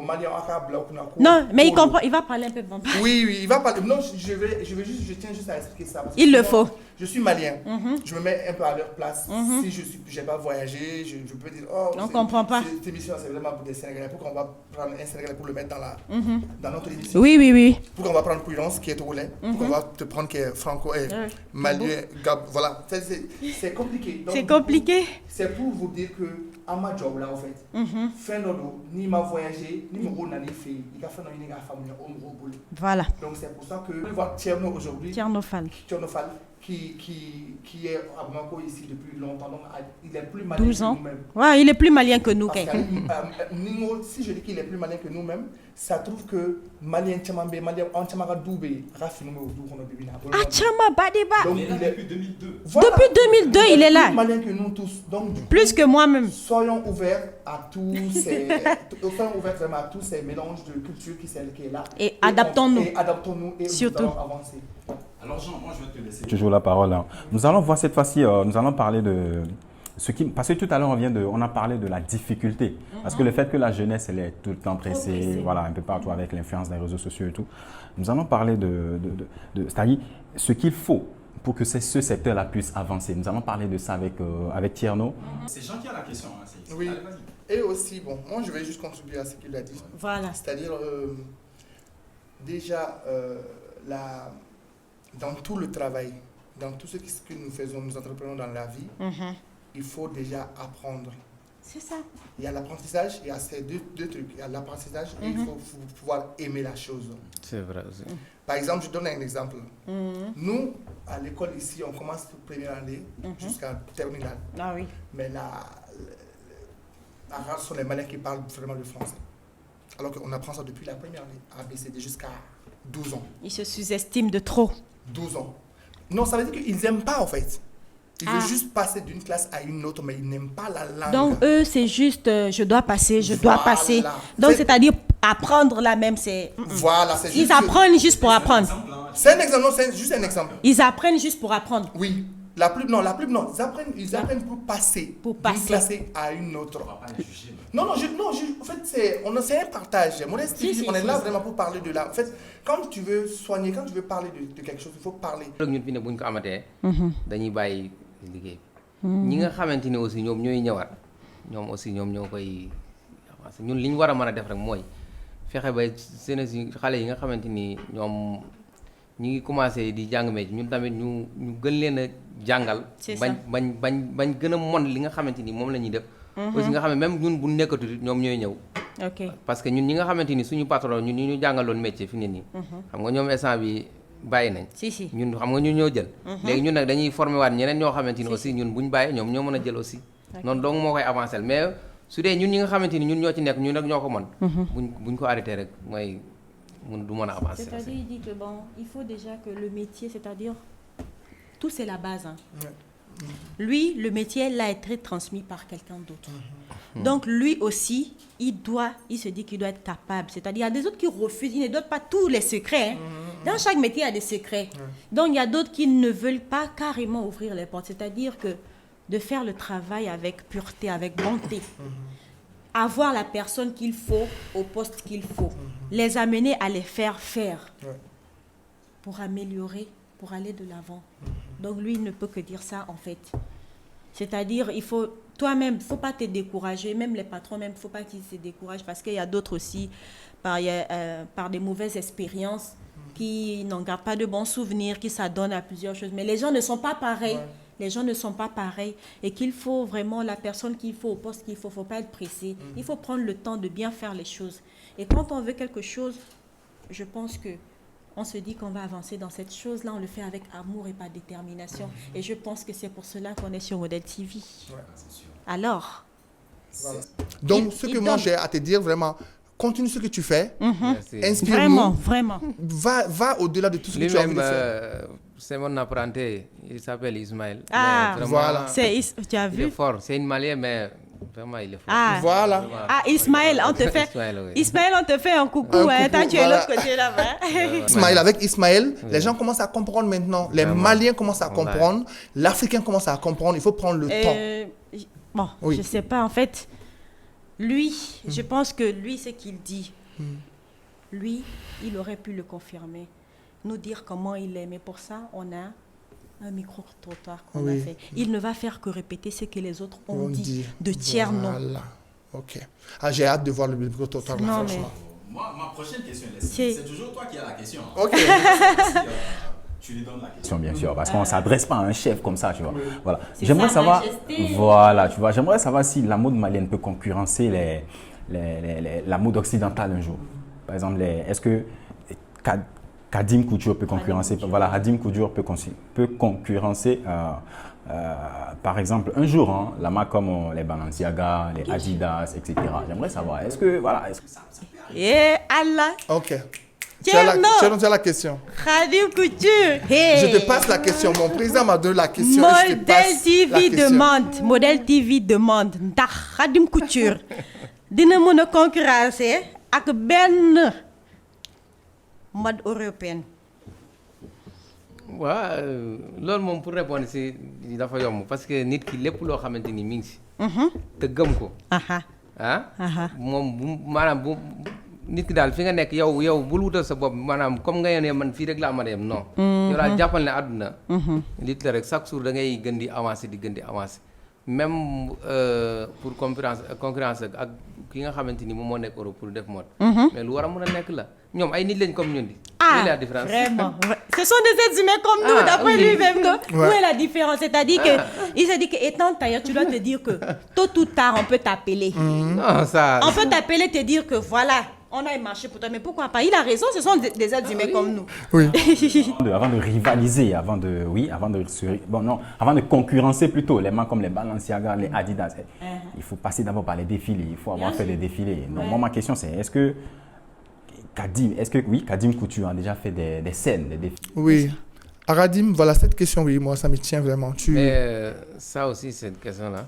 Malien arabe non, mais il comprend, il va parler un peu bambara. Oui, il va parler. Non, je tiens juste à expliquer ça. Parce que il le faut. je suis malien. Je me mets un peu à leur place. Si je n'ai pas voyagé, je peux dire, oh, on ne comprend pas. Cette émission, c'est vraiment pour des Sénégalais. Pourquoi on va prendre un Sénégalais pour le mettre dans notre émission? Oui. Pourquoi on va prendre Prudence qui est togolais? Pourquoi on va te prendre qui est franco et malien? Voilà, c'est compliqué. C'est compliqué. C'est pour vous dire que à ma job là, en fait, fin d'odo, ni m'a voyagé, ni mon n'a fait, il a fait une famille au boulot. Voilà. Donc c'est pour ça que nous voir Tierno aujourd'hui. Tierno Fall, qui est à Bamako ici depuis longtemps, donc il est plus malin 12 ans. que nous-mêmes. Ouais, il est plus malien que nous. Ningo, si je dis qu'il est plus malin que nous-mêmes, ça trouve que malien Tchamambe, malien Antchamaga Doubé, Rafi nous Ah, Tchama Badeba. Donc il est depuis 2002. voilà, Depuis 2002, il est là. Plus malin que nous tous. Donc Plus que moi-même. soyons ouverts à tous vraiment à tous ces mélanges de culture qui est là. Et adaptons-nous. Et surtout. nous allons avancer. Alors Jean, moi je vais te laisser toujours la parole. Hein. Nous allons voir cette fois-ci, nous allons parler de parce que tout à l'heure on a parlé de la difficulté. Parce que le fait que la jeunesse elle est tout le temps pressée, voilà, un peu partout avec l'influence des réseaux sociaux et tout. Nous allons parler c'est-à-dire ce qu'il faut pour que ce secteur-là puisse avancer. Nous allons parler de ça avec Tierno. C'est Jean qui a la question. Hein, oui. Allez, et aussi, bon, moi je vais juste contribuer à ce qu'il a dit. Voilà. C'est-à-dire, déjà, dans tout le travail, dans tout ce que nous faisons, nous entreprenons dans la vie, il faut déjà apprendre. C'est ça. Il y a l'apprentissage, il y a ces deux trucs. Il y a l'apprentissage et il faut pouvoir aimer la chose. C'est vrai aussi. Par exemple, je donne un exemple. Nous, à l'école ici, on commence première année jusqu'à terminale. Ah oui. Mais la race sont les Maliens qui parlent vraiment le français. Alors qu'on apprend ça depuis la première année, ABCD, jusqu'à 12 ans. Ils se sous-estiment de trop. 12 ans. Non, ça veut dire qu'ils n'aiment pas en fait. Ils veulent juste passer d'une classe à une autre, mais ils n'aiment pas la langue. Donc eux, c'est juste je dois passer. Donc c'est-à-dire apprendre là même, c'est... Voilà, c'est juste... Ils apprennent juste pour apprendre. C'est un exemple, non, c'est juste un exemple. Ils apprennent juste pour apprendre. Oui. Ils apprennent pour passer d'une classe à une autre. Non, en fait, c'est un partage. Modestie, on est là vraiment pour parler de là. En fait, quand tu veux soigner, quand tu veux parler de quelque chose, il faut parler. ñun fi ne buñ ko amatee dañuy bàyyi liggéey ñi nga xamante ni aussi ñoom ñooy ñëwaat ñoom aussi ñoom ñoo koy avancé ñun li ñu war a mën a def rek mooy fexe ba seen xale yi nga xamante ni ñoom ñi ngi commencé di jàng métier ñun tamit ñu gën leen a jàngal bañ gën a mon li nga xamante ni moom la ñuy def aussi nga xam ne même ñun bu nekkatu ñoom ñooy ñëw parce que ñun ñi nga xamante ni suñu patron ñun ñu jàngaloon métier fi ne nii xam nga ñoom instant bi bàyyi nañ ñun xam nga ñun ñoo jël léegi ñun nag dañuy formé waat ñeneen ñoo xamante ni aussi ñun buñ bàyyi ñoom ñoo mën a jël aussi noonu donc moo koy avancé mais su dee ñun ñi nga xamante ni ñun ñoo ci nekk ñun rek ñoo ko mën buñ ko arrêté rek mooy du mën a avancer. C'est-à-dire il dit que bon, il faut déjà que le métier, c'est-à-dire tout c'est la base. Hein. Lui, le métier l'a été transmis par quelqu'un d'autre. Donc lui aussi, il se dit qu'il doit être capable. C'est-à-dire il y a des autres qui refusent, ils ne donnent pas tous les secrets. Hein. Dans chaque métier, il y a des secrets. Donc il y a d'autres qui ne veulent pas carrément ouvrir les portes. C'est-à-dire que de faire le travail avec pureté, avec bonté. Avoir la personne qu'il faut au poste qu'il faut. Les amener à les faire pour améliorer, pour aller de l'avant. Donc lui, il ne peut que dire ça en fait. C'est-à-dire, il faut toi-même, il ne faut pas te décourager, même les patrons, même, il ne faut pas qu'ils se découragent parce qu'il y a d'autres aussi, par des mauvaises expériences, qui n'en gardent pas de bons souvenirs, qui s'adonnent à plusieurs choses. Mais les gens ne sont pas pareils. Ouais. Les gens ne sont pas pareils et qu'il faut vraiment la personne qu'il faut au poste qu'il faut pas être pressé. Il faut prendre le temps de bien faire les choses. Et quand on veut quelque chose, je pense que on se dit qu'on va avancer dans cette chose-là, on le fait avec amour et pas détermination. Et je pense que c'est pour cela qu'on est sur Model TV. Ouais, c'est sûr. Alors, voilà. Donc, ce que moi j'ai à te dire vraiment, continue ce que tu fais, inspire-nous. Vraiment. Va au-delà de tout ce que tu as envie de faire. C'est mon apprenti, il s'appelle Ismaël. Ah, voilà. Tu as vu? Il est fort, c'est une Malienne, mais vraiment il est fort. Ah, voilà. Ah, Ismaël, on te fait, Ismaël, on te fait un coucou. Tant tu es de l'autre côté là-bas. Ismaël, avec Ismaël, les gens commencent à comprendre maintenant. Les Maliens commencent à comprendre. L'Africain commence à comprendre. Il faut prendre le temps. Bon, je ne sais pas. En fait, lui, je pense que lui, ce qu'il dit, lui, il aurait pu le confirmer. Nous dire comment il est. Mais pour ça, on a un micro-trottoir qu'on Oui. a fait. Il ne va faire que répéter ce que les autres ont On dit dit. de tiers non. Voilà. Ok. Ah, j'ai hâte de voir le micro-trottoir. là, Non, mais- franchement. Moi, ma prochaine question, C'est- c'est toujours toi qui as la question. Ok. Tu lui donnes la question, bien sûr, parce qu'on ne s'adresse pas à un chef comme ça, tu vois. Voilà. C'est J'aimerais Sa savoir, Majesté. voilà, tu vois, j'aimerais savoir si la mode malienne peut concurrencer la mode occidentale un jour. Par exemple, est-ce que Kadim Couture peut concurrencer, voilà, Hadim Couture peut concurrencer, par exemple, un jour, hein, la marque comme les Balenciaga, les Adidas, etc. J'aimerais savoir, est-ce que ça peut arriver? Eh Allah, Ok. Tu as la question. Khadim Couture. Hey. Je te passe la question. Mon président m'a donné la question. et je te Modèle passe la TV question. demande. Modèle TV demande. Ndax Khadim Couture dina mën a concurrencer ak benn mode européenne. waaw loolu moom pour répondre si dafa yomb parce que nit ki lépp loo xamante ni mi ngi si. te gëm ko. Aha. ah. moom bu maanaam bu nit ki daal fi nga nekk yow bul wutal sa bopp maanaam comme nga ne man fii rek laa mën a yem non. yow daal jàppal ne àdduna. nit la rek chaque jour da ngay gën di avancer di gën di avancer même pour concurrence ak ki nga xamante ni moom moo nekk Europe pour def mode. mais lu war a mën a nekk la ñoom ay nit lañ comme ñun di. Ah, quelle est la différence? vraiment. Ce sont des êtres humains comme nous, d'après oui. lui-même. Ouais. Où est la différence? C'est-à-dire que, il s'est dit que étant tailleur, tu dois te dire que tôt ou tard, on peut t'appeler. non ça. On peut t'appeler, te dire que voilà, on a un marché pour toi. Mais pourquoi pas? Il a raison, ce sont des êtres humains comme nous. Oui. Avant de rivaliser, avant de concurrencer plutôt les marques comme les Balenciaga, les Adidas, il faut passer d'abord par les défilés. Il faut avoir fait des défilés. Donc, moi, ma question, c'est est-ce que Kadim Couture a déjà fait des scènes, des défilés? Oui. Aradim, voilà cette question, oui, moi, ça me tient vraiment. Mais ça aussi, c'est une question-là.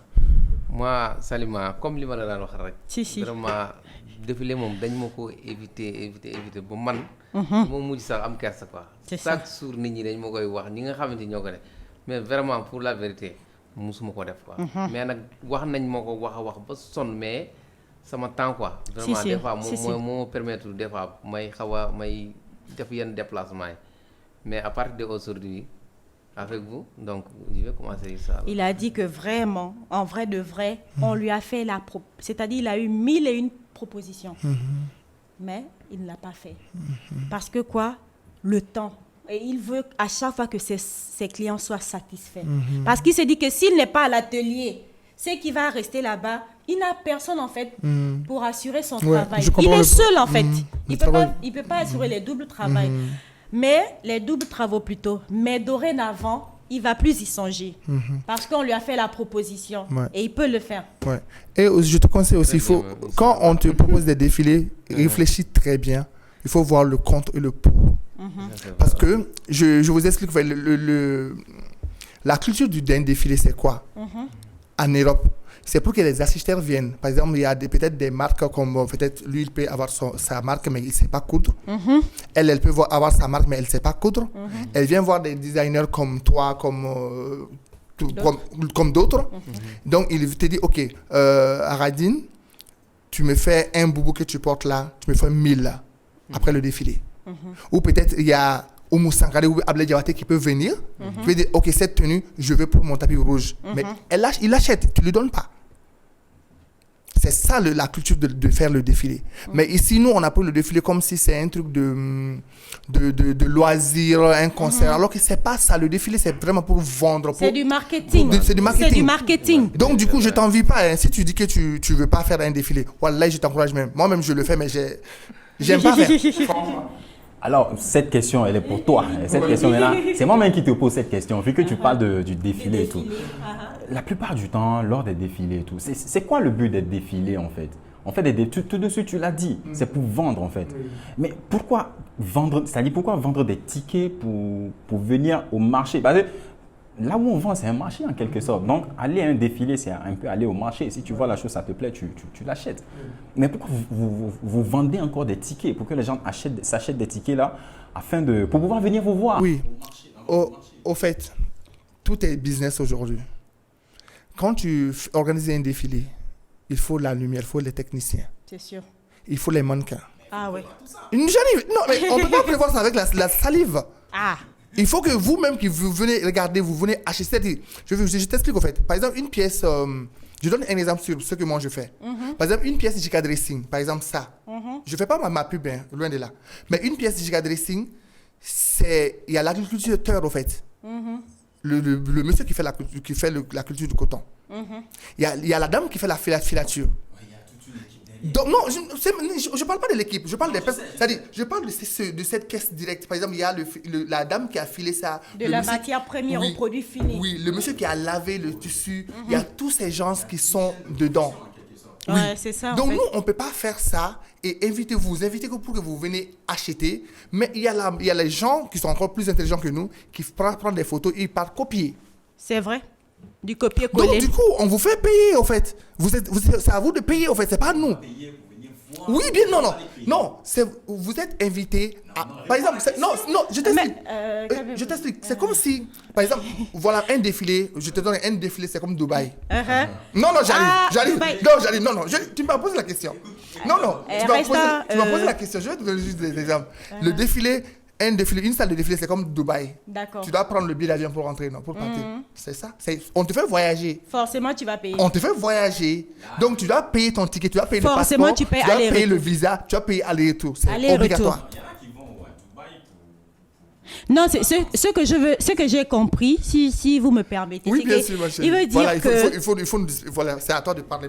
Moi, Salima, comme li ma la daan wax rek. Si. Vraiment, défilé moom dañ ma ko éviter ba man. moom mujj sax am kersa quoi. C'est ça. Chaque jour nit ñi dañ ma koy wax ñi nga xamante ni ñoo ko def mais vraiment pour la vérité musuma ko def quoi. mais nag wax nañ ma ko wax a wax ba sonn mais sama temps quoi. vraiment Si. des fois Si. moo permettre des fois may xaw a may def yenn déplacement yi mais à partir d'aujourd'hui avec vous donc je vais commencer ça. Il a dit que vraiment, en vrai de vrai, on lui a fait c'est-à-dire il a eu 1001 propositions. Mais il ne l'a pas fait. Parce que quoi? Le temps. Et il veut à chaque fois que ses clients soient satisfaits. Parce qu'il se dit que s'il n'est pas à l'atelier, c'est qu'il va rester là-bas. Il n'a personne en fait pour assurer son travail. je Il comprends est seul en fait. le Il travail. ne peut pas assurer les doubles travail. Mais les doubles travaux plutôt. Mais dorénavant, il va plus y songer. Parce qu'on lui a fait la proposition. Ouais. Et il peut le faire. Ouais. Et je te conseille aussi, quand on te propose des défilés, réfléchis très bien. Il faut voir le contre et le pour. Parce que, je vous explique, la culture d'un défilé, c'est quoi? En Europe, c'est pour que les assistants viennent. Par exemple, il y a peut-être des marques comme, peut-être lui, il peut avoir sa marque, mais il ne sait pas coudre. Elle peut avoir sa marque, mais elle ne sait pas coudre. Elle vient voir des designers comme toi, comme d'autres. Donc, il te dit, OK, Aradine, tu me fais un boubou que tu portes là, tu me fais 1000 là, après le défilé. Ou peut-être il y a Oumou Sankare ou Abdel Diabaté qui peut venir, qui peut dire, OK, cette tenue, je veux pour mon tapis rouge. Mais il achète, tu ne lui donnes pas. C'est ça la culture de faire le défilé. Mais ici, nous, on a pris le défilé comme si c'est un truc de loisir, un concert. Alors que ce n'est pas ça. Le défilé, c'est vraiment pour vendre. C'est du marketing. C'est du marketing. C'est du marketing. Donc, du coup, je ne t'envie pas. Hein. Si tu dis que tu ne veux pas faire un défilé, voilà, je t'encourage même. Moi-même, je le fais, mais j'aime pas faire. Alors, cette question, elle est pour toi. Cette question est là. C'est moi-même qui te pose cette question, vu que tu parles du défilé et tout. La plupart du temps, lors des défilés et tout, c'est quoi le but des défilés en fait? En fait, tout de suite, tu l'as dit, c'est pour vendre en fait. Mais pourquoi vendre, c'est-à-dire pourquoi vendre des tickets pour venir au marché? Parce que là où on vend, c'est un marché en quelque sorte. Donc, aller à un défilé, c'est un peu aller au marché. Si tu vois la chose, ça te plaît, tu l'achètes. Mais pourquoi vous vendez encore des tickets pour que les gens s'achètent des tickets là pour pouvoir venir vous voir? Oui. Au fait, tout est business aujourd'hui. Quand tu organises un défilé, il faut la lumière, il faut les techniciens. C'est sûr. Il faut les mannequins. Ah oui. Non, mais on ne peut pas prévoir ça avec la salive. Ah. Il faut que vous-même qui vous venez regarder, vous venez acheter. Je t'explique en fait. Par exemple, une pièce, je donne un exemple sur ce que moi je fais. Par exemple, une pièce JK Dressing, par exemple ça. Je ne fais pas ma pub, hein, loin de là. Mais une pièce JK Dressing, il y a l'agriculteur en fait. Le monsieur qui fait la culture du coton. Il y a la dame qui fait la filature. Donc, non, je ne parle pas de l'équipe, je parle des personnes. C'est-à-dire, je parle de cette caisse directe. Par exemple, il y a la dame qui a filé ça. De la matière première au produit fini. Oui, le monsieur qui a lavé le tissu. Il y a tous ces gens qui sont dedans. Oui, ouais, c'est ça. Donc, nous, on ne peut pas faire ça et invitez pour que vous venez acheter. Mais il y a les gens qui sont encore plus intelligents que nous qui prennent des photos et ils partent copier. C'est vrai. Du copier-coller. Donc, du coup, on vous fait payer, en fait. C'est à vous de payer, en fait. C'est pas nous. Oui, bien, non. Vous êtes invité à... Par exemple, je t'explique. Je t'explique. C'est comme si, par exemple, voilà un défilé. Je te donne un défilé, c'est comme Dubaï. Non, j'arrive. Tu m'as posé la question. Non, tu m'as posé la question. Je vais te donner juste des exemples. Le défilé... une salle de défilé, c'est comme Dubaï. D'accord. Tu dois prendre le billet d'avion pour rentrer, non, pour partir. C'est ça. On te fait voyager. Forcément, tu vas payer. On te fait voyager. Donc, tu dois payer ton ticket, tu dois payer Forcément, le passeport, tu dois payer le visa, tu dois payer aller-retour. C'est obligatoire. Non, c'est ce que j'ai compris, si vous me permettez. Oui, bien sûr, ma chérie. Il veut dire voilà, c'est à toi de parler.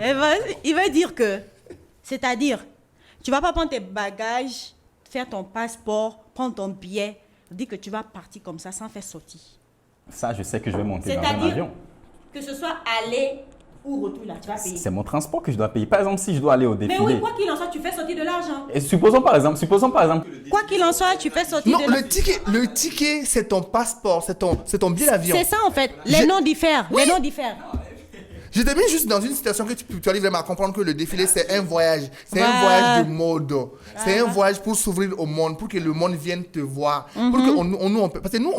Il veut dire que, c'est-à-dire, tu vas pas prendre tes bagages, faire ton passeport, prendre ton billet, dire que tu vas partir comme ça sans faire sortir. Ça, je sais que je vais monter dans un avion. Que ce soit aller ou retour, là, tu vas payer. C'est mon transport que je dois payer. Par exemple, si je dois aller au défilé. Mais oui, quoi qu'il en soit, tu fais sortir de l'argent. Et supposons par exemple. Quoi qu'il en soit, tu fais sortir de l'argent. Non, le ticket, c'est ton passeport, c'est ton billet d'avion. C'est ça en fait. Les noms diffèrent. Oui. Les noms diffèrent. Je t'ai mis juste dans une situation que tu arrives vraiment à comprendre que le défilé, c'est un voyage. C'est un voyage de mode. C'est un voyage pour s'ouvrir au monde, pour que le monde vienne te voir. Pour que parce que nous,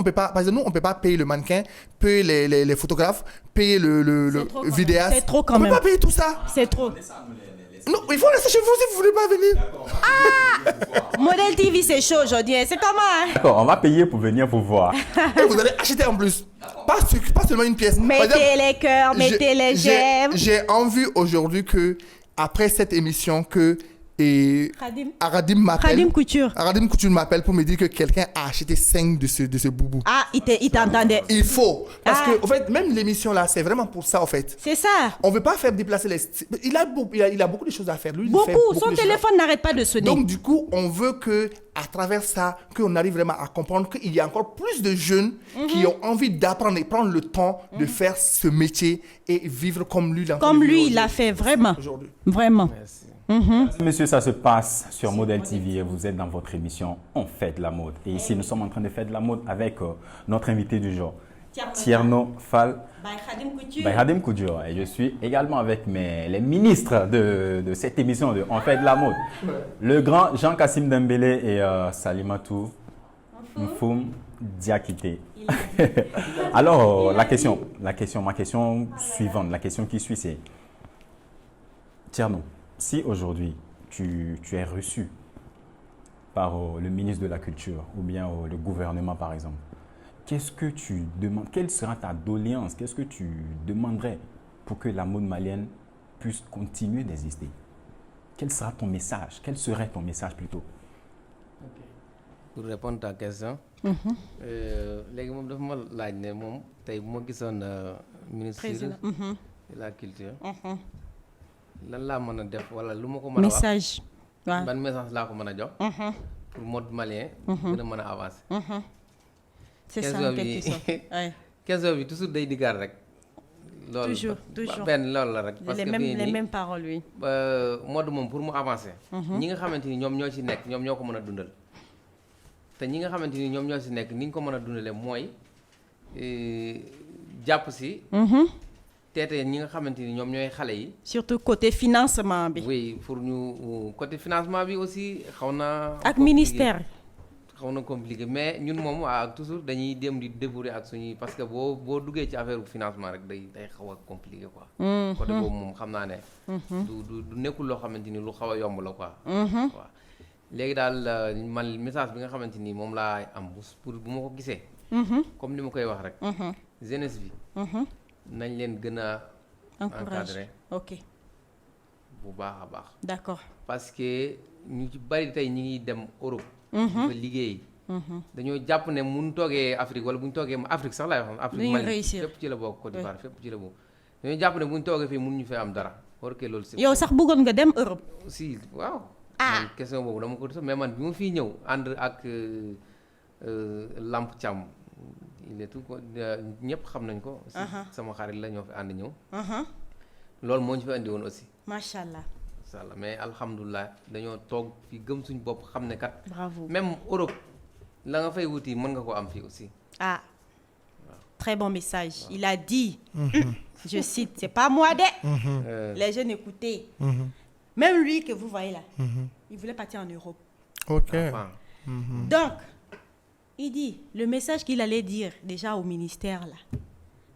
on peut pas payer le mannequin, payer les photographes, payer le vidéaste. C'est trop quand même. même. On peut pas payer tout ça. C'est trop. Non, il faut rester chez vous si vous voulez pas venir. Modèle TV, c'est chaud aujourd'hui. C'est comment D'accord, on va payer pour venir vous voir. Et vous allez acheter en plus. Pas seulement une pièce. Mettez les cœurs, mettez les j'aime. J'ai envie aujourd'hui que, après cette émission, que Aradim m'appelle. Aradim Couture m'appelle pour me dire que quelqu'un a acheté 5 de ce boubou. Ah, il t'entendait. Il faut. Parce que, en fait, même l'émission là, c'est vraiment pour ça, en fait. C'est ça. On ne veut pas faire déplacer les... Il a beaucoup de choses à faire. Lui, Son téléphone n'arrête pas de sonner. Donc, du coup, on veut que, à travers ça, qu'on arrive vraiment à comprendre qu'il y a encore plus de jeunes qui ont envie d'apprendre et prendre le temps de faire ce métier et vivre comme lui. Comme lui, il l'a fait, vraiment. Vraiment. Merci. Monsieur, ça se passe sur Modèle TV et vous êtes dans votre émission On fait de la mode. Et ici, nous sommes en train de faire de la mode avec notre invité du jour, Tierno Fall by Khadim Couture. Et je suis également avec les ministres de cette émission de On fait de la mode. Le grand Jean-Kassim Dembélé et Salimatou Mfoum Diakité. Alors, ma question suivante, la question qui suit, c'est Tierno, si aujourd'hui tu es reçu par le ministre de la Culture ou bien le gouvernement par exemple, qu'est-ce que tu demandes, quelle sera ta doléance, qu'est-ce que tu demanderais pour que la mode malienne puisse continuer d'exister? Quel sera ton message? Quel serait ton message plutôt? Pour répondre à ta question, léegi moom dafa ma laaj ne moom tey bu ma gisoon ministre de la culture lan laa mën a def wala lu ma ko mën a wax message waaw ban message laa ko mën a jox pour mode malien gën a mën a avancer. C'est ça en quelque sorte. question bi toujours day diggaat rek loolu toujours benn loolu la rek parce que les mêmes paroles oui. mode moom pour mu avancer ñi nga xamante ni ñoom ñoo ci nekk ñoom ñoo ko mën a dundal te ñi nga xamante ni ñoom ñoo ci nekk ni ñu ko mën a dundalee mooy jàpp si teete ñi nga xamante ni ñoom ñooy xale yi. surtout côté financement bi. oui pour ñu côté financement bi aussi xaw na. ak ministère. xaw na compliqué mais ñun moom ak toujours dañuy dem di débrouiller ak suñuy parce que boo duggee ci affaire financement rek day xaw a compliqué quoi. côté boobu moom xam naa ne. du nekkul loo xamante ni lu xaw a yomb la quoi. waaw léegi daal man message bi nga xamante ni moom laa am pour bu ma ko gisee. comme ni ma koy wax rek. jeunesse bi. nañ leen gën a encadrer. ok. bu baax a baax. d'accord. parce que ñu ci bari tey ñi ngi dem Europe. dafa liggéey. dañoo jàpp ne mun toogee Afrique wala bu ñu toogee Afrique sax laay wax. Afrique Mali fépp ci la bokk Côte d'Ivoire fépp ci la bokk. dañoo jàpp ne bu ñu toogee fii mun ñu fee am dara war que loolu. yow sax bëggoon nga dem Europe. si waaw. man question boobu dama ko def mais man bi ma fiy ñëw ànd ak Lamp Thiam il est tout ñëpp xam nañ ko. sama xarit la ñoo fi ànd ñëw. loolu moo ñu fi andi woon aussi. macha allah. mais alhamdulilah dañoo toog fi gëm suñu bopp xam ne kat. bravo même Europe la nga fay wuti mën nga ko am fii aussi. Ah, très bon message. Il a dit, je cite, c'est pas moi les jeunes écoutez. Même lui que vous voyez là, il voulait partir en Europe. Ok. Donc, il dit, le message qu'il allait dire déjà au ministère là,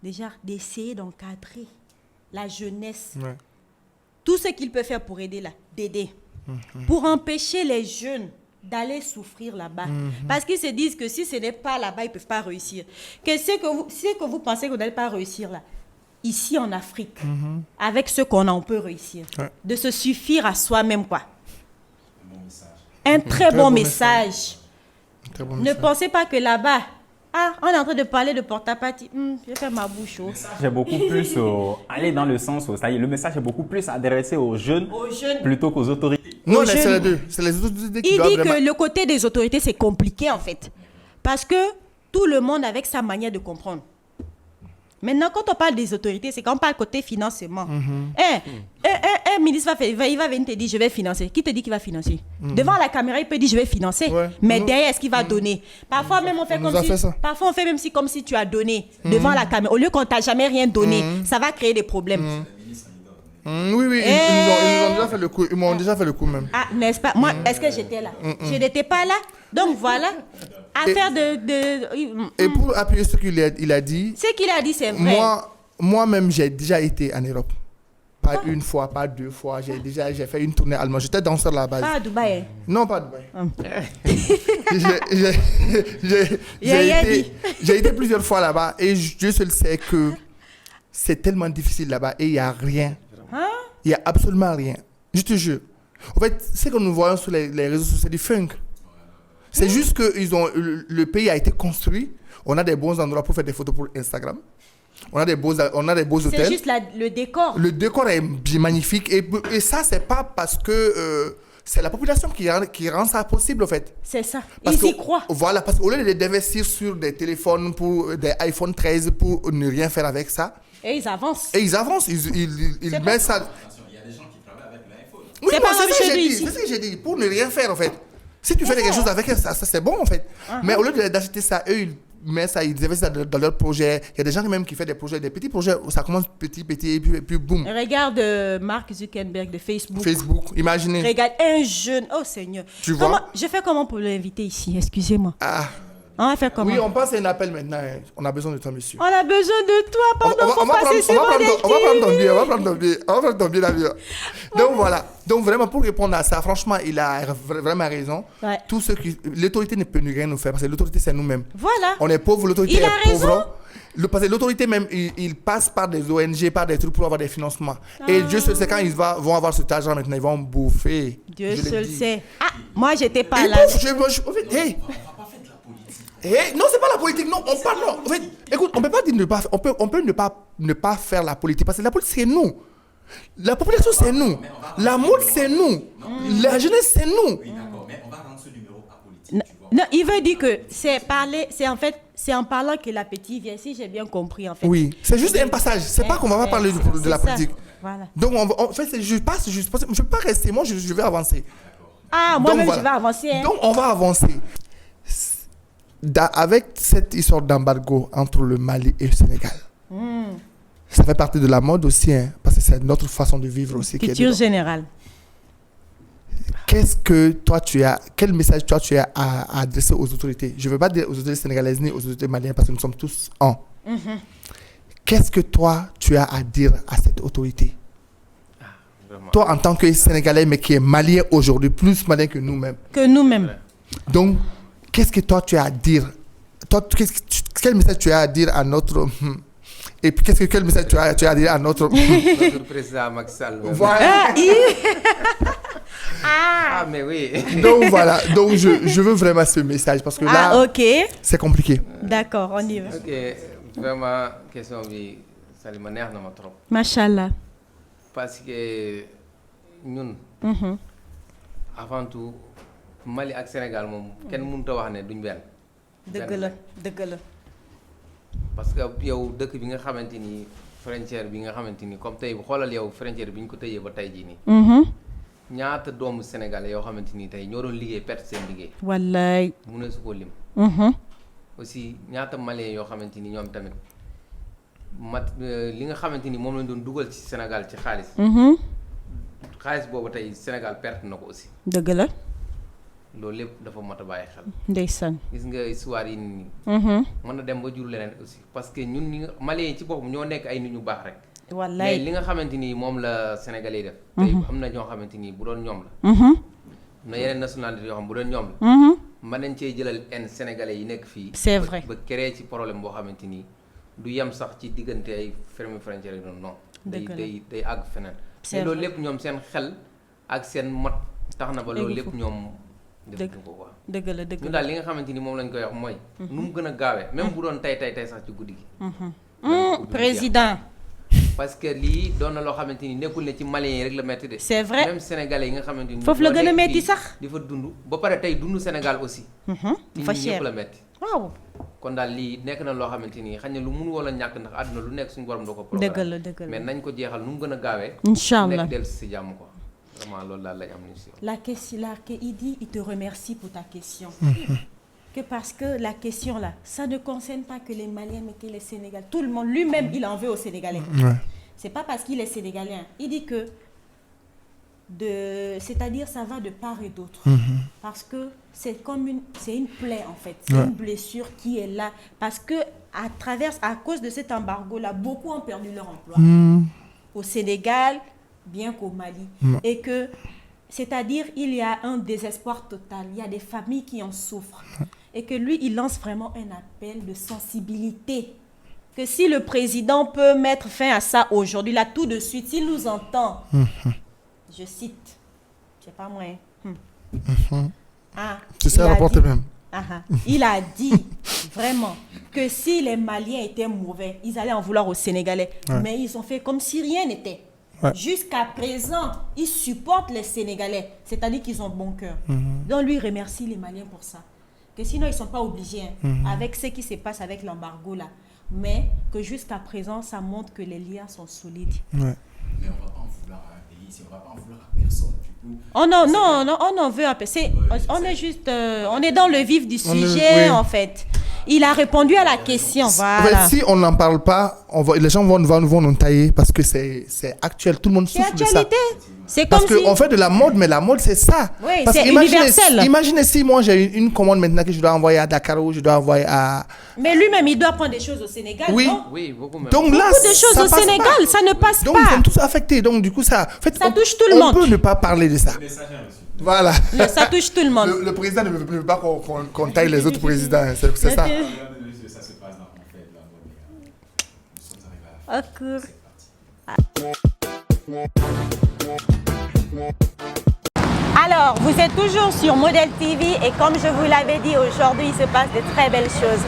déjà d'essayer d'encadrer la jeunesse. Ouais. Tout ce qu'il peut faire pour aider là, d'aider. Pour empêcher les jeunes d'aller souffrir là-bas. Parce qu'ils se disent que si ce n'est pas là-bas, ils ne peuvent pas réussir. Que ce que vous pensez que vous n'allez pas réussir là, ici en Afrique, avec ce qu'on a, on peut réussir. Ouais. De se suffire à soi-même, quoi. Un très bon message. Très bon Ne message. pensez pas que là-bas, on est en train de parler de porte-à-partie. Je vais faire ma bouche. J'ai beaucoup plus aller dans le sens où ça y est, le message est beaucoup plus adressé aux jeunes plutôt qu'aux autorités. Non, aux c'est jeunes. les deux. C'est les autorités qui Il doivent dit vraiment... que le côté des autorités, c'est compliqué en fait. Parce que tout le monde avec sa manière de comprendre. Maintenant, quand on parle des autorités, c'est quand on parle côté financement. Un ministre il va venir te dire, je vais financer. Qui te dit qu'il va financer? Devant la caméra, il peut dire, je vais financer. Ouais. Mais derrière, est-ce qu'il va donner? Parfois, même on fait nous comme a fait si, ça. parfois, on fait même si, comme si tu as donné devant la caméra. Au lieu qu'on t'a jamais rien donné, ça va créer des problèmes. Oui, ils nous ont déjà fait le coup. Ils m'ont déjà fait le coup même. Ah, n'est-ce pas? Moi, est-ce que j'étais là? Je n'étais pas là. Donc voilà. Affaire Et pour appuyer ce qu'il a dit, ce qu'il a dit, c'est vrai. moi-même, j'ai déjà été en Europe. Pas une fois, pas deux fois. J'ai fait une tournée allemande. J'étais danseur à la base. Pas à Dubaï. Hein. Non, pas à Dubaï. J'ai été plusieurs fois là-bas et Dieu seul sait que c'est tellement difficile là-bas et il n'y a rien. Il n'y a absolument rien. Je te jure. En fait, ce que nous voyons sur les réseaux sociaux, c'est du funk. C'est juste que le pays a été construit. On a des bons endroits pour faire des photos pour Instagram. On a des beaux hôtels. C'est juste le décor. Le décor est magnifique. Et ça, c'est pas parce que c'est la population qui rend ça possible, en fait. C'est ça. Parce Ils y croient. Voilà, parce qu'au lieu d'investir sur des téléphones, pour des iPhone 13 pour ne rien faire avec ça. Et ils avancent. Et ils avancent. Ils mettent ça. Il y a des gens qui travaillent avec l'iPhone. Oui, C'est moi, pas c'est comme ce que chez j'ai lui dit. ici. C'est ce que j'ai dit. Pour ne rien faire, en fait. Si tu fais quelque chose avec ça, c'est bon, en fait. Mais au lieu d'acheter ça, eux, ils mettent ça, ils investissent dans leurs projets. Il y a des gens même qui font des projets, des petits projets où ça commence petit, et puis boum. Regarde Mark Zuckerberg de Facebook. Facebook, imaginez. Regarde un jeune. Oh Seigneur. Tu vois? Je fais comment pour l'inviter ici? Excusez-moi. Ah. On va faire comment? Oui, on passe à un appel maintenant. Hein. On a besoin de toi, monsieur. On a besoin de toi. Pardon, faut passer sur on va prendre ton billet d'avion. Donc voilà. Donc vraiment, pour répondre à ça, franchement, il a vraiment raison. Ouais. Tout ce qui... L'autorité ne peut rien nous faire parce que l'autorité, c'est nous-mêmes. Voilà. On est pauvres, l'autorité Il a est raison. pauvre. Parce que l'autorité même, il passe par des ONG, par des trucs pour avoir des financements. Et Dieu seul sait quand ils vont avoir cet argent maintenant, ils vont bouffer. Dieu Je le seul dis. sait. Ah, moi, j'étais pas Et là. bouffe, hey. Hey, non, c'est pas la politique, non, on parle, non. En fait, écoute, on peut pas dire on peut ne pas faire la politique, parce que la politique, c'est nous. La population, c'est nous. La mode, c'est nous. La jeunesse, c'est nous. Oui, d'accord, mais on va rendre ce numéro apolitique, Non, tu vois. non, il veut dire que c'est en parlant que l'appétit vient, si j'ai bien compris en fait. Oui, c'est juste un passage. C'est pas qu'on va pas parler de la C'est ça. politique. Voilà. Donc, en fait, je passe juste. Je peux pas rester. Moi, je vais avancer. Ah, moi-même, Donc, je vais voilà. avancer. Hein. Donc, on va avancer. Avec cette histoire d'embargo entre le Mali et le Sénégal, ça fait partie de la mode aussi, hein, parce que c'est notre façon de vivre aussi. qui est Culture dedans. générale. Qu'est-ce que toi tu as, quel message toi tu as à adresser aux autorités? Je ne veux pas dire aux autorités sénégalaises ni aux autorités maliennes parce que nous sommes tous un. Qu'est-ce que toi tu as à dire à cette autorité? Vraiment. Toi en tant que Sénégalais mais qui est malien aujourd'hui, plus malien que nous-mêmes. Que nous-mêmes. Donc, qu'est-ce que toi tu as à dire toi, quel message tu as à dire à notre... Et puis, quel message tu as à dire à notre... Notre président Macky Sall. Voilà. Ah, mais oui. Donc, voilà. Donc, je veux vraiment ce message parce que là, ok. c'est compliqué. D'accord, on y va. Ok, vraiment, question bi Salima neex na ma trop. Machallah. Parce que ñun, avant tout, Mali ak Sénégal moom kenn mënut a wax ne duñ benn. dëgg la. Parce que yow dëkk bi nga xamante ni frontière bi nga xamante ni comme tey xoolal yow frontière bi ñu ko tëjee ba tey jii nii. ñaata doomu sénégalais yoo xamante ni tey ñoo doon liggéey perte seen liggéey. wallaay. mu ne su ko lim. aussi ñaata malien yoo xamante ni ñoom tamit li nga xamante ni moom lañ doon dugal ci Sénégal ci xaalis. xaalis boobu tey Sénégal perte na ko aussi. dëgg la. loolu lépp dafa mot a bàyyi xel. ndeysaan. gis nga histoire yi nii. mën na dem ba jur leneen aussi parce que ñun ñi nga malien yi ci boppam ñoo nekk ay nit ñu baax rek. wallaay mais li nga xamante ni moom la Sénégalais yi def. tey am na ñoo xamante ni bu doon ñoom la. am na yeneen nationalité yoo xam bu doon ñoom la. mën nañ cee jëlal en Sénégalais yi nekk fii. c'est vrai ba créer ci problème boo xamante ni du yem sax ci diggante ay ferme frontière yi noonu non. day àgg feneen. mais loolu lépp ñoom seen xel ak seen mat tax na ba loolu lépp ñoom. dëgg ko quoi dëgg la ñu daal li nga xamante ni moom lañ koy wax mooy. nu mu gën a gaawee même bu doon tey sax ci guddi gi. président. parce que lii doon na loo xamante ni nekkul ne ci Maliens yi rek la metti de. c'est vrai même Sénégalais yi nga xamante ni. foofu la gën a metti sax. di fa dund ba pare tey dund Sénégal aussi. fa cher ñëpp la metti waaw. kon daal lii nekk na loo xamante ni xañ ne lu mun wala ñàkk ndax àdduna lu nekk suñu borom doo ko programme. dëgg la mais nañ ko jeexal nu mu gën a gaawee. incha allah nekk dellu si jàmm quoi. Vraiment, loolu lañ am si la question là que il dit il te remercie pour ta question. Que parce que la question là ça ne concerne pas que les Maliens mais que les Sénégalais, tout le monde lui-même il en veut aux Sénégalais. C'est pas parce qu'il est sénégalais, il dit que c'est-à-dire ça va de part et d'autre. Parce que c'est une plaie en fait, c'est une blessure qui est là parce que à cause de cet embargo là beaucoup ont perdu leur emploi. Au Sénégal bien qu'au Mali. Et que, c'est-à-dire, il y a un désespoir total. Il y a des familles qui en souffrent. Et que lui, il lance vraiment un appel de sensibilité. Que si le président peut mettre fin à ça aujourd'hui, là, tout de suite, s'il nous entend, je cite, je sais pas moi. C'est ça, rapporte même. Il a dit vraiment que si les Maliens étaient mauvais, ils allaient en vouloir aux Sénégalais. Mais ils ont fait comme si rien n'était. Jusqu'à présent, ils supportent les Sénégalais, c'est-à-dire qu'ils ont bon cœur. Donc lui remercie les Maliens pour ça. Que sinon, ils ne sont pas obligés, avec ce qui se passe avec l'embargo là. Mais que jusqu'à présent, ça montre que les liens sont solides. Mais on ne va pas en vouloir à un pays, on ne va pas en vouloir à personne. Oh non, on en veut un peu. On est juste, on est dans le vif du sujet en fait. Il a répondu à la question, voilà. Si on n'en parle pas, les gens vont nous tailler parce que c'est actuel, tout le monde souffre de ça. C'est comme parce qu'on fait de la mode, mais la mode c'est ça. Oui, c'est universel. Imaginez si moi j'ai une commande maintenant que je dois envoyer à Dakar ou je dois envoyer à... Mais lui-même, il doit prendre des choses au Sénégal, non? Oui, beaucoup même. Donc là, beaucoup de choses au Sénégal, ça ne passe pas. Donc ils sont tous affectés, donc du coup ça... En fait, ça touche tout le monde. On peut ne pas parler de ça. Voilà. Ça touche tout le monde. Le président ne veut pas qu'on taille les autres présidents, c'est ça. Ça se passe dans en fait la mode. Nous sommes arrivés à la Alors, vous êtes toujours sur Model TV et comme je vous l'avais dit, aujourd'hui, il se passe de très belles choses.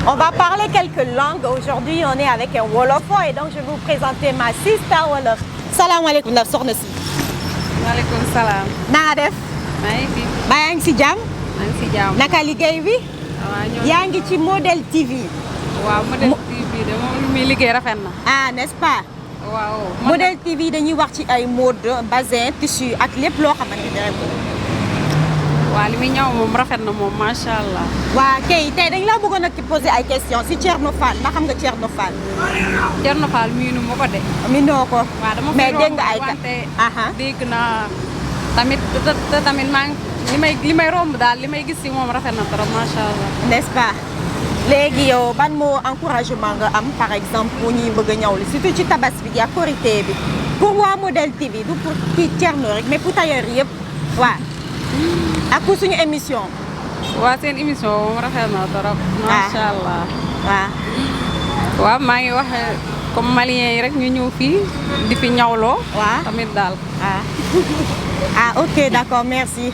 On va parler quelques langues. Aujourd'hui, on est avec un Wolofo et donc je vais vous présenter ma sister Wolof. Salam alaikum, la soxna si. Waaleykum salaam. Na nga def? maa ngi fi. maa ngi si jàmm? maa ngi si jàmm. Naka liggéey bi? yaa ngi ci Model TV. waaw Model TV de moom li muy liggéey rafet na. Ah, n'est-ce pas? waaw. Model TV dañuy wax ci ay mode, bazin, tissu ak lépp loo xamante ne rek. waaw li muy ñaw moom rafet na moom macha allah. waa kay tey dañ la bëggoon a poser ay questions si Thierno Fall ndax xam nga Thierno Fall. Thierno Fall miinu ma ko de. miinoo ko. waaw dama mais dégg nga ay wante dégg naa tamit tamit maa ngi li may romb daal li may gis si moom rafet na trop macha allah. n'est-ce pas léegi yow ban mot encouragement nga am par exemple pour ñuy bëgg a ñawlu surtout ci tabaski bi ak korité bi pour waa Model TV du pour kii Thierno rek mais pour tailleur yëpp waaw. ak pour suñu émission waa seen émission moom rafet na trop. macha allah waaw maa ngi wax comme malien yi rek ñu ñëw fii di fi ñawloo. waaw tamit daal. Ok, d'accord, merci.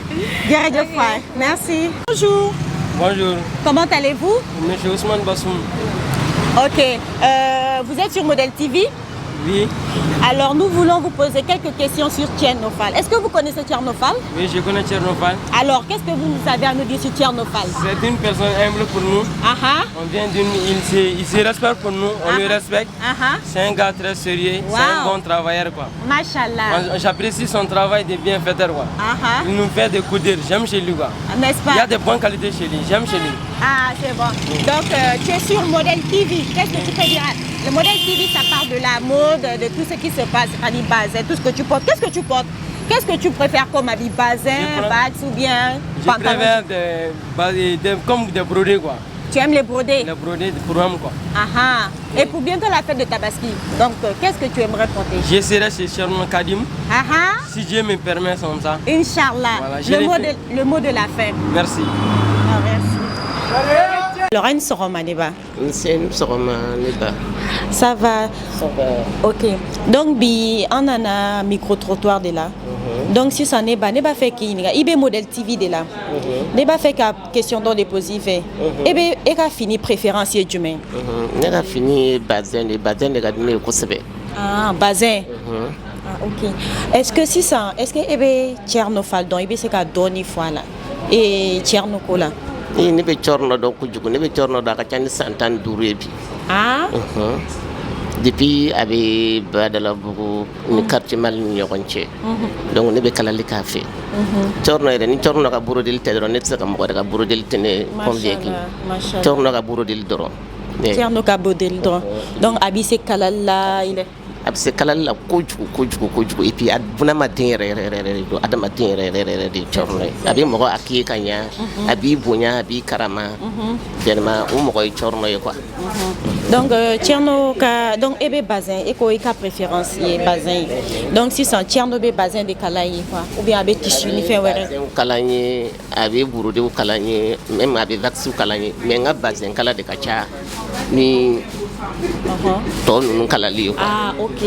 Jërëjëf waay, merci. Bonjour. Bonjour. Comment allez-vous? Monsieur Ousmane Bassoum. Ok, vous êtes sur Model TV? Oui. Alors, nous voulons vous poser quelques questions sur Thierno Fall. Est-ce que vous connaissez Thierno Fall? Oui, je connais Thierno Fall. Alors, qu'est-ce que vous nous avez à nous dire sur Thierno Fall? C'est une personne humble pour nous. On vient d'une... Il se respecte pour nous, on le respecte. C'est un gars très sérieux, c'est un bon travailleur, quoi. Machallah. J'apprécie son travail de bienfaiteur, quoi. Il nous fait des coups d'œil, j'aime chez lui, quoi. N'est-ce pas? Il y a de bonnes qualités chez lui, j'aime chez lui. Ah, c'est bon. Donc, tu es sur Model TV. Qu'est-ce que tu peux dire? Le Model TV, ça parle de la mode, de tout ce qui se passe, c'est-à-dire bazin, tout ce que tu portes. Qu'est-ce que tu portes? Qu'est-ce que tu préfères comme habit? Bazin, bags ou bien pantalon? Je préfère comme des brodés, quoi. Tu aimes les brodés? Les brodés de programme, quoi. Et pour bientôt la fête de Tabaski, donc qu'est-ce que tu aimerais porter? J'essaierai chez Cherno Kadim. Si Dieu me permet comme ça. Inch'Allah. Voilà, le mot de la fin. Merci. Merci. Lorraine Soromaneba. Ça va. Ça va. Ok. Donc, on a un micro-trottoir de là. Donc, si ça n'est pas fait qu'il y a un modèle TV de là. N'est pas fait qu'à question d'on dépose fait. Et bien, il a fini préférence humain. Il a fini bazin, les bazins de gadine au Kosovo. Ah, bazin. Ok. Est-ce que si ça, est-ce que Thierno Fall donc c'est qu'à donner fois là et Thierno Kola. Il ne peut pas donc kujuku, ne peut pas donc kachani santan durebi. Depuis avec Badalabougou, une quartier mal nyoronche. Donc ne peut pas aller café. Torno est ni torno ka buro del tedro net sa kam ko ka buro del tene convieki. Torno ka buro del doro. Thierno ka buro del doro. Donc abise kalala il est abse kalala kujuku et puis aduna matin do adama matin de torno abi mo ko aki kanya abi bonya abi karama vraiment o mo ko torno quoi. Donc Thierno ka donc ebe bazin et ko ka préférence y bazin. Donc si c'est Thierno be bazin de kalayi quoi ou bien avec tissu ni fait wéré kalayi abi buru de kalayi même abi vaccin kalayi mais nga bazin kala de kacha ni ton nous kalali quoi. Ah ok.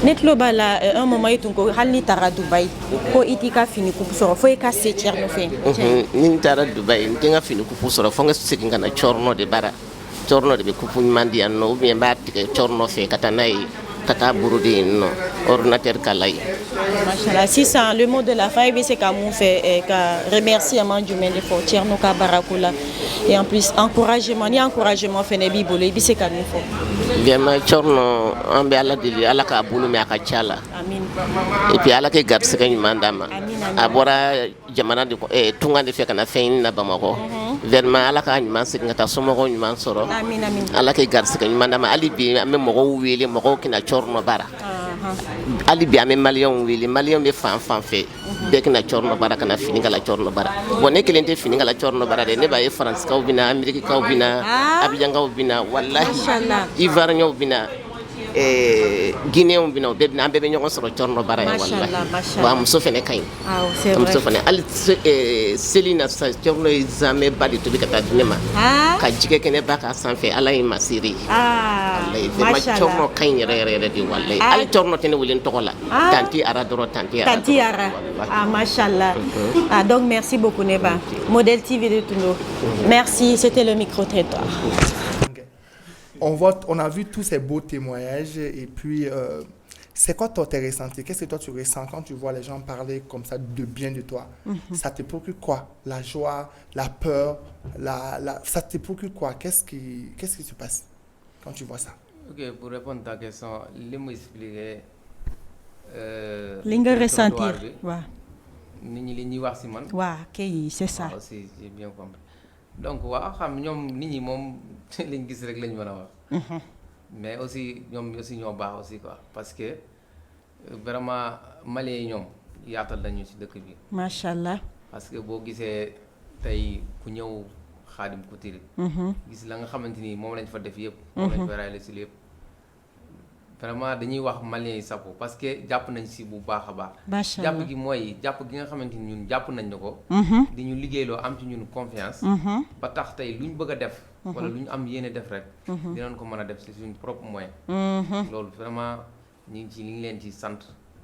Netlo bala un moment itu ko halni tara Dubai ko itika fini ku soro fo e ka se Thierno fe. Ni tara Dubai ntinga fini ku soro fo nga se kinga na chorno de bara. Chorno de ku fu mandi anno bien batte chorno fe katanai kata burudi no ordinateur kalai. Machallah, si ça le mot de la fin c'est qu'à mon fait remerciement du main de Thierno ka barakula et en plus encouragement fait nebi bolé bi c'est qu'à nous faut. Bien ma chorno ambe ala dili ala ka bulu me aka chala. Amin. Et puis ala ke garse ka mandama. Abora jamana de tunga de fe kana fein na bamako. Vraiment ala ka nyuma se ngata somo ko nyuma soro. Amin. Ala ke garse ka mandama ali bi ame mo wele mo kina chorno bara. Ali bi ame malion wele malion be fan fe. Be kina chorno bara kana fini kala chorno bara. Bonne kelente fini kala chorno bara de ne ba e France ka ubina Amerique ka ubina Abidjan ka ubina wallahi. Machallah. Ivoire nyo ubina Guinée on bino be na be ñoo soro chorno bara wallahi wa muso fene kay c'est vrai muso fene al Selina sa chorno exame bali to be kata dinema ka jike kene baka sanfe alay masiri ma chorno kay re di wallahi al chorno tene wulen tokola tanti ara doro tanti ara machallah. Donc merci beaucoup Neba. Model TV de Touno. Merci, c'était le micro-trottoir. On a vu tous ces beaux témoignages et puis c'est quoi toi tes ressentis? Qu'est-ce que toi tu ressens quand tu vois les gens parler comme ça de bien de toi? Ça te procure quoi? La joie, la peur, ça te procure quoi? Qu'est-ce qui se passe quand tu vois ça? Ok, pour répondre à ta question, je vais expliquer. Linga ressentir. C'est ça. Aussi, j'ai bien compris. Donc xam ñom nit ñi mom liñ gis rek lañ mëna wax mais aussi ñom aussi ñoo baax aussi quoi parce que vraiment malais ñom yaatal nañu ci dëkk bi machallah parce que bo gisé tay ku ñëw Khadim Couture gis la nga xamanteni mom lañ fa def yépp mom lañ fa rayé ci lépp vraiment dañuy wax malien yi sapo parce que jàpp nañ si bu baax a baax. macha allah jàpp gi mooy jàpp gi nga xamante ni ñun jàpp nañ ne ko. di ñu liggéeyloo am ci ñun confiance. ba tax tey lu ñu bëgg a def. wala lu ñu am yéene def rek. dinañ ko mën a def si suñu propre moyen. loolu vraiment ñu ngi ci li ngi leen ci sant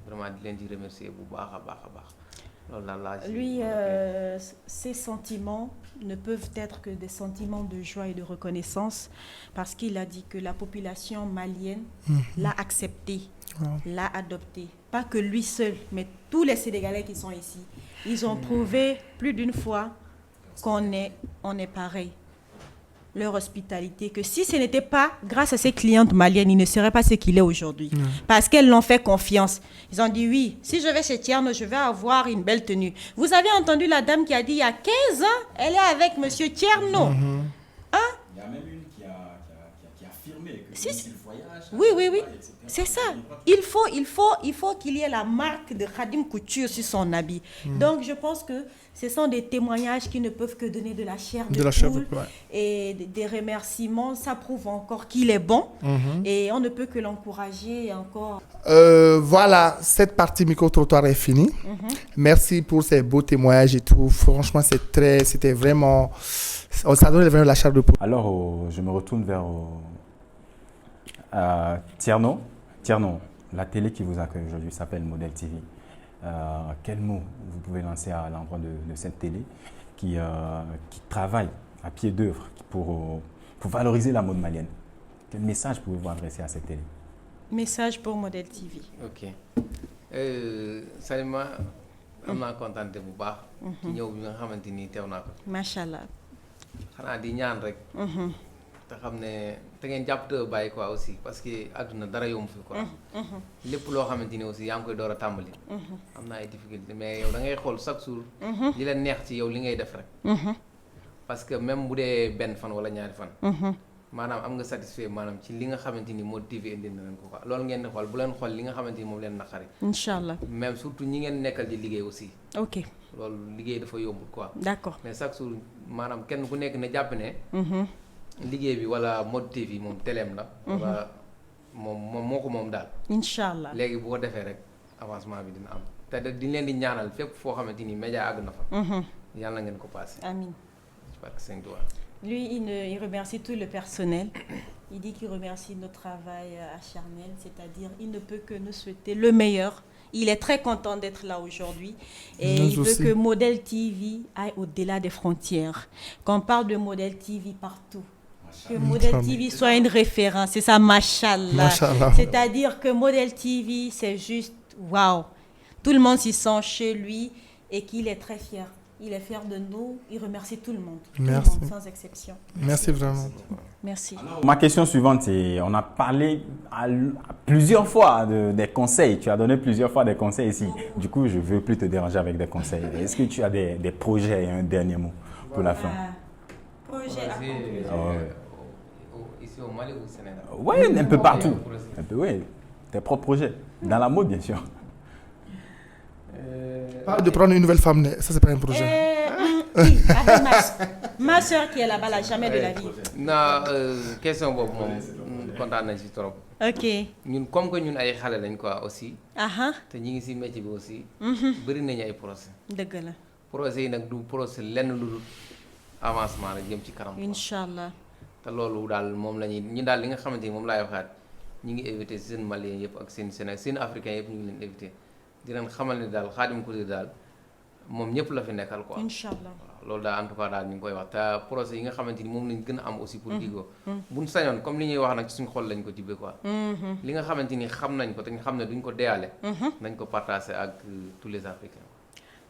vraiment di leen ci remercier bu baax a baax a baax. Lui, ses sentiments ne peuvent être que des sentiments de joie et de reconnaissance parce qu'il a dit que la population malienne l'a accepté, l'a adopté. Pas que lui seul, mais tous les Sénégalais qui sont ici. Ils ont prouvé plus d'une fois qu'on est pareil. Leur hospitalité, que si ce n'était pas grâce à ces clientes maliennes, il ne serait pas ce qu'il est aujourd'hui. Parce qu'elles l'ont fait confiance. Ils ont dit oui, si je vais chez Tierno, je vais avoir une belle tenue. Vous avez entendu la dame qui a dit il y a 15 ans, elle est avec monsieur Tierno. Hein? Il y a même une qui a affirmé que s'il voyage... Oui. C'est ça. Il faut qu'il y ait la marque de Khadim Couture sur son habit. Donc, je pense que ce sont des témoignages qui ne peuvent que donner de la chair de poule et des remerciements. Ça prouve encore qu'il est bon et on ne peut que l'encourager encore. Voilà, cette partie micro-trottoir est finie. Merci pour ces beaux témoignages et tout. Franchement, c'était vraiment... Ça donne vraiment la chair de poule. Alors, je me retourne vers Tierno. Tierno, la télé qui vous accueille aujourd'hui s'appelle Model TV. Quel mot vous pouvez lancer à l'endroit de cette télé qui travaille à pied d'œuvre pour valoriser la mode malienne? Quel message pouvez-vous adresser à cette télé? Message pour Model TV. Ok. Salima, am naa kontaan bu baax. ci ñëw bi nga xamante ni teew naa ko. macha allah. xanaa di ñaan rek. te xam ne te ngeen jàpp te bàyyi quoi aussi parce que àdduna dara yomb fi quoi. lépp loo xamante ni aussi yaa ngi koy door a tàmbali. am na ay difficulté mais yow da ngay xool chaque jour. li la neex ci yow li ngay def rek. parce que même bu dee benn fan wala ñaari fan. maanaam am nga satisfait maanaam ci li nga xamante ni Model TV indi na leen ko quoi loolu ngeen di xool bu leen xool li nga xamante ni moom leen naqari. incha allah même surtout ñi ngeen nekkal di liggéey aussi. ok loolu liggéey dafa yombul quoi. d'accord mais chaque jour maanaam kenn ku nekk ne jàpp ne. liggéey bi wala Model TV moom teleem la. wala moom moo ko moom daal. incha allah léegi bu ko defee rek avancement bi dina am te di leen di ñaanal fépp foo xamante ni média àgg na fa. yàlla ngeen ko passé. amiin. Lui, il remercie tout le personnel. Il dit qu'il remercie notre travail acharné, c'est-à-dire il ne peut que nous souhaiter le meilleur. Il est très content d'être là aujourd'hui et il veut que Model TV aille au-delà des frontières. Qu'on parle de Model TV partout. Que Model TV soit une référence. C'est ça, machallah. C'est-à-dire que Model TV, c'est juste waouh. Tout le monde s'y sent chez lui et qu'il est très fier. Il est fier de nous. Il remercie tout le monde. Merci. Tout le monde, sans exception. Merci vraiment. Merci. Alors, ma question suivante, c'est, on a parlé plusieurs fois des conseils. Tu as donné plusieurs fois des conseils ici. Du coup, je ne veux plus te déranger avec des conseils. Est-ce que tu as des projets et un dernier mot pour la fin? Projet ici au Mali ou au Sénégal? Oui, un peu partout. Oui, tes propres projets. Dans la mode, bien sûr. Pas de prendre une nouvelle femme, ça c'est pas un projet. Oui, avec ma soeur qui est là-bas, là, jamais de la vie. Non, question boobu moom kontaan nañ si trop. Ok. ñun comme que ñun ay xale lañ quoi aussi. te ñi ngi si métier bi aussi. bëri nañu ay procès. dëgg la. procès yi nag du procès lenn lu dul avancement la jëm ci kanam. incha allah. te loolu daal moom la ñuy daal li nga xamante ni moom laay waxaat ñi ngi éviter seen Maliens yëpp ak seen Sénégal seen Africains yëpp ñu ngi leen éviter. di leen xamal ne daal Khadim Couture daal moom ñëpp la fi nekkal quoi. incha allah loolu daal en tout cas daal ñu ngi koy wax te procès yi nga xamante ni moom lañ gën a am aussi pour diggoo. buñ sañoon comme li ñuy wax nag ci suñu xol lañ ko tibbee quoi. li nga xamante ni xam nañ ko te nga xam ne duñ ko deyaale. nañ ko partager ak tous les Africains.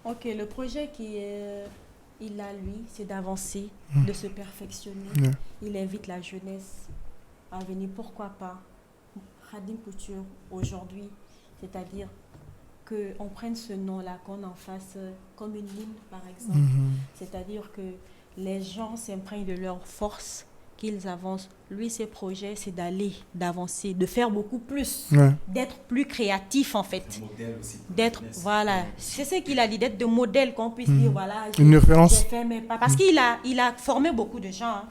Ok, le projet il a lui, c'est d'avancer, de se perfectionner. Il invite la jeunesse à venir, pourquoi pas, Khadim Couture aujourd'hui, c'est-à-dire qu'on prenne ce nom-là, qu'on en fasse comme une ligne, par exemple. C'est-à-dire que les gens s'imprègnent de leur force, qu'ils avancent. Lui, ses projets, c'est d'avancer, de faire beaucoup plus, d'être plus créatif, en fait. D'être, voilà, c'est ce qu'il a dit, d'être de modèle, qu'on puisse dire, voilà, une référence. J'ai fait mes pas. Parce qu'il a formé beaucoup de gens.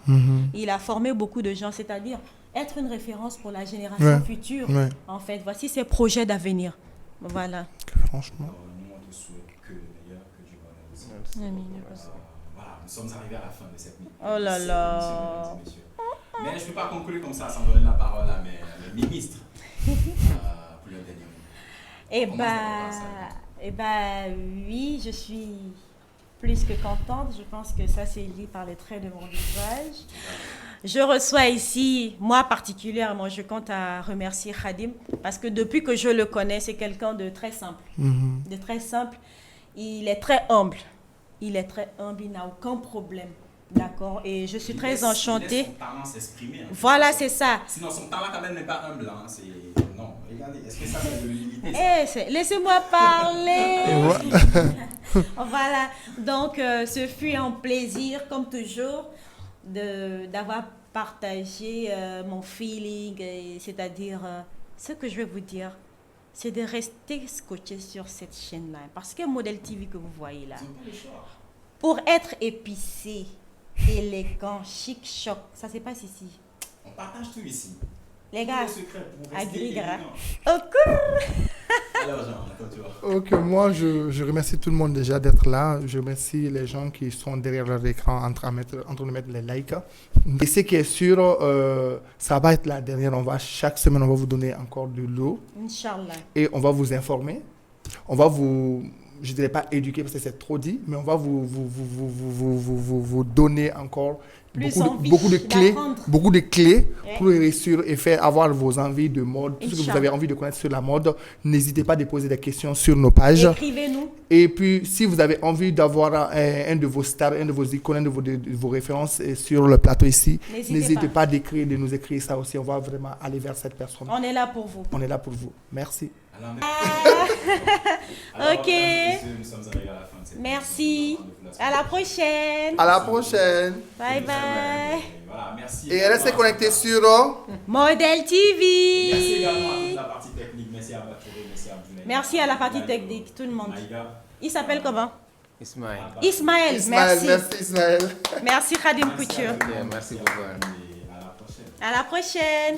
Il a formé beaucoup de gens, c'est-à-dire, être une référence pour la génération future. En fait, voici ses projets d'avenir. Voilà. Franchement. Nous, on te souhaite que le meilleur, que du bonheur aussi. Voilà, nous sommes arrivés à la fin de cette minute. Oh là là. Mais je ne peux pas conclure comme ça sans donner la parole à mes ministres pour le dernier mot. Oui, je suis plus que contente. Je pense que ça c'est lié par les traits de mon visage. Je reçois ici, moi particulièrement, je compte à remercier Khadim parce que depuis que je le connais, c'est quelqu'un de très simple. De très simple. Il est très humble. Il n'a aucun problème. D'accord, et je suis très enchantée. Son talent s'exprimer. Voilà, c'est ça. Sinon, son talent quand même n'est pas humble. Hein. Non, regardez, est-ce que ça c'est de l'humilité? Laissez-moi parler. Voilà, donc ce fut un plaisir, comme toujours, d'avoir partagé mon feeling, c'est-à-dire ce que je vais vous dire, c'est de rester scotché sur cette chaîne-là. Parce que Model TV que vous voyez là, pour être épicé, élégant, chic, choc, ça se passe ici. On partage tout ici. Les gars, agrégat. Alors Jean, attends, tu vois. Ok, moi je remercie tout le monde déjà d'être là. Je remercie les gens qui sont derrière leur écran en train de mettre les likes. Et ce qui est sûr, ça va être la dernière. Chaque semaine, on va vous donner encore de l'eau. Inch'Allah. Et on va vous informer. On va vous... Je ne dirais pas éduquer parce que c'est trop dit, mais on va vous donner encore beaucoup de clés pour réussir et faire avoir vos envies de mode, tout ce que vous avez envie de connaître sur la mode. N'hésitez pas à déposer des questions sur nos pages. Écrivez-nous. Et puis, si vous avez envie d'avoir un de vos stars, un de vos icônes, un de vos références sur le plateau ici, n'hésitez pas de nous écrire ça aussi. On va vraiment aller vers cette personne. On est là pour vous. On est là pour vous. Merci. Ok. Merci. À la prochaine. À la prochaine. Bye bye. Voilà, merci. Et restez connectés sur Model TV. Merci également à toute la partie technique. Merci à Baturé, merci à Abdoulaye. Merci à la partie technique, tout le monde. Il s'appelle comment? Ismaël. Ismaël, merci. Merci Ismaël. Merci Khadim Couture. Merci beaucoup. À la prochaine. À la prochaine.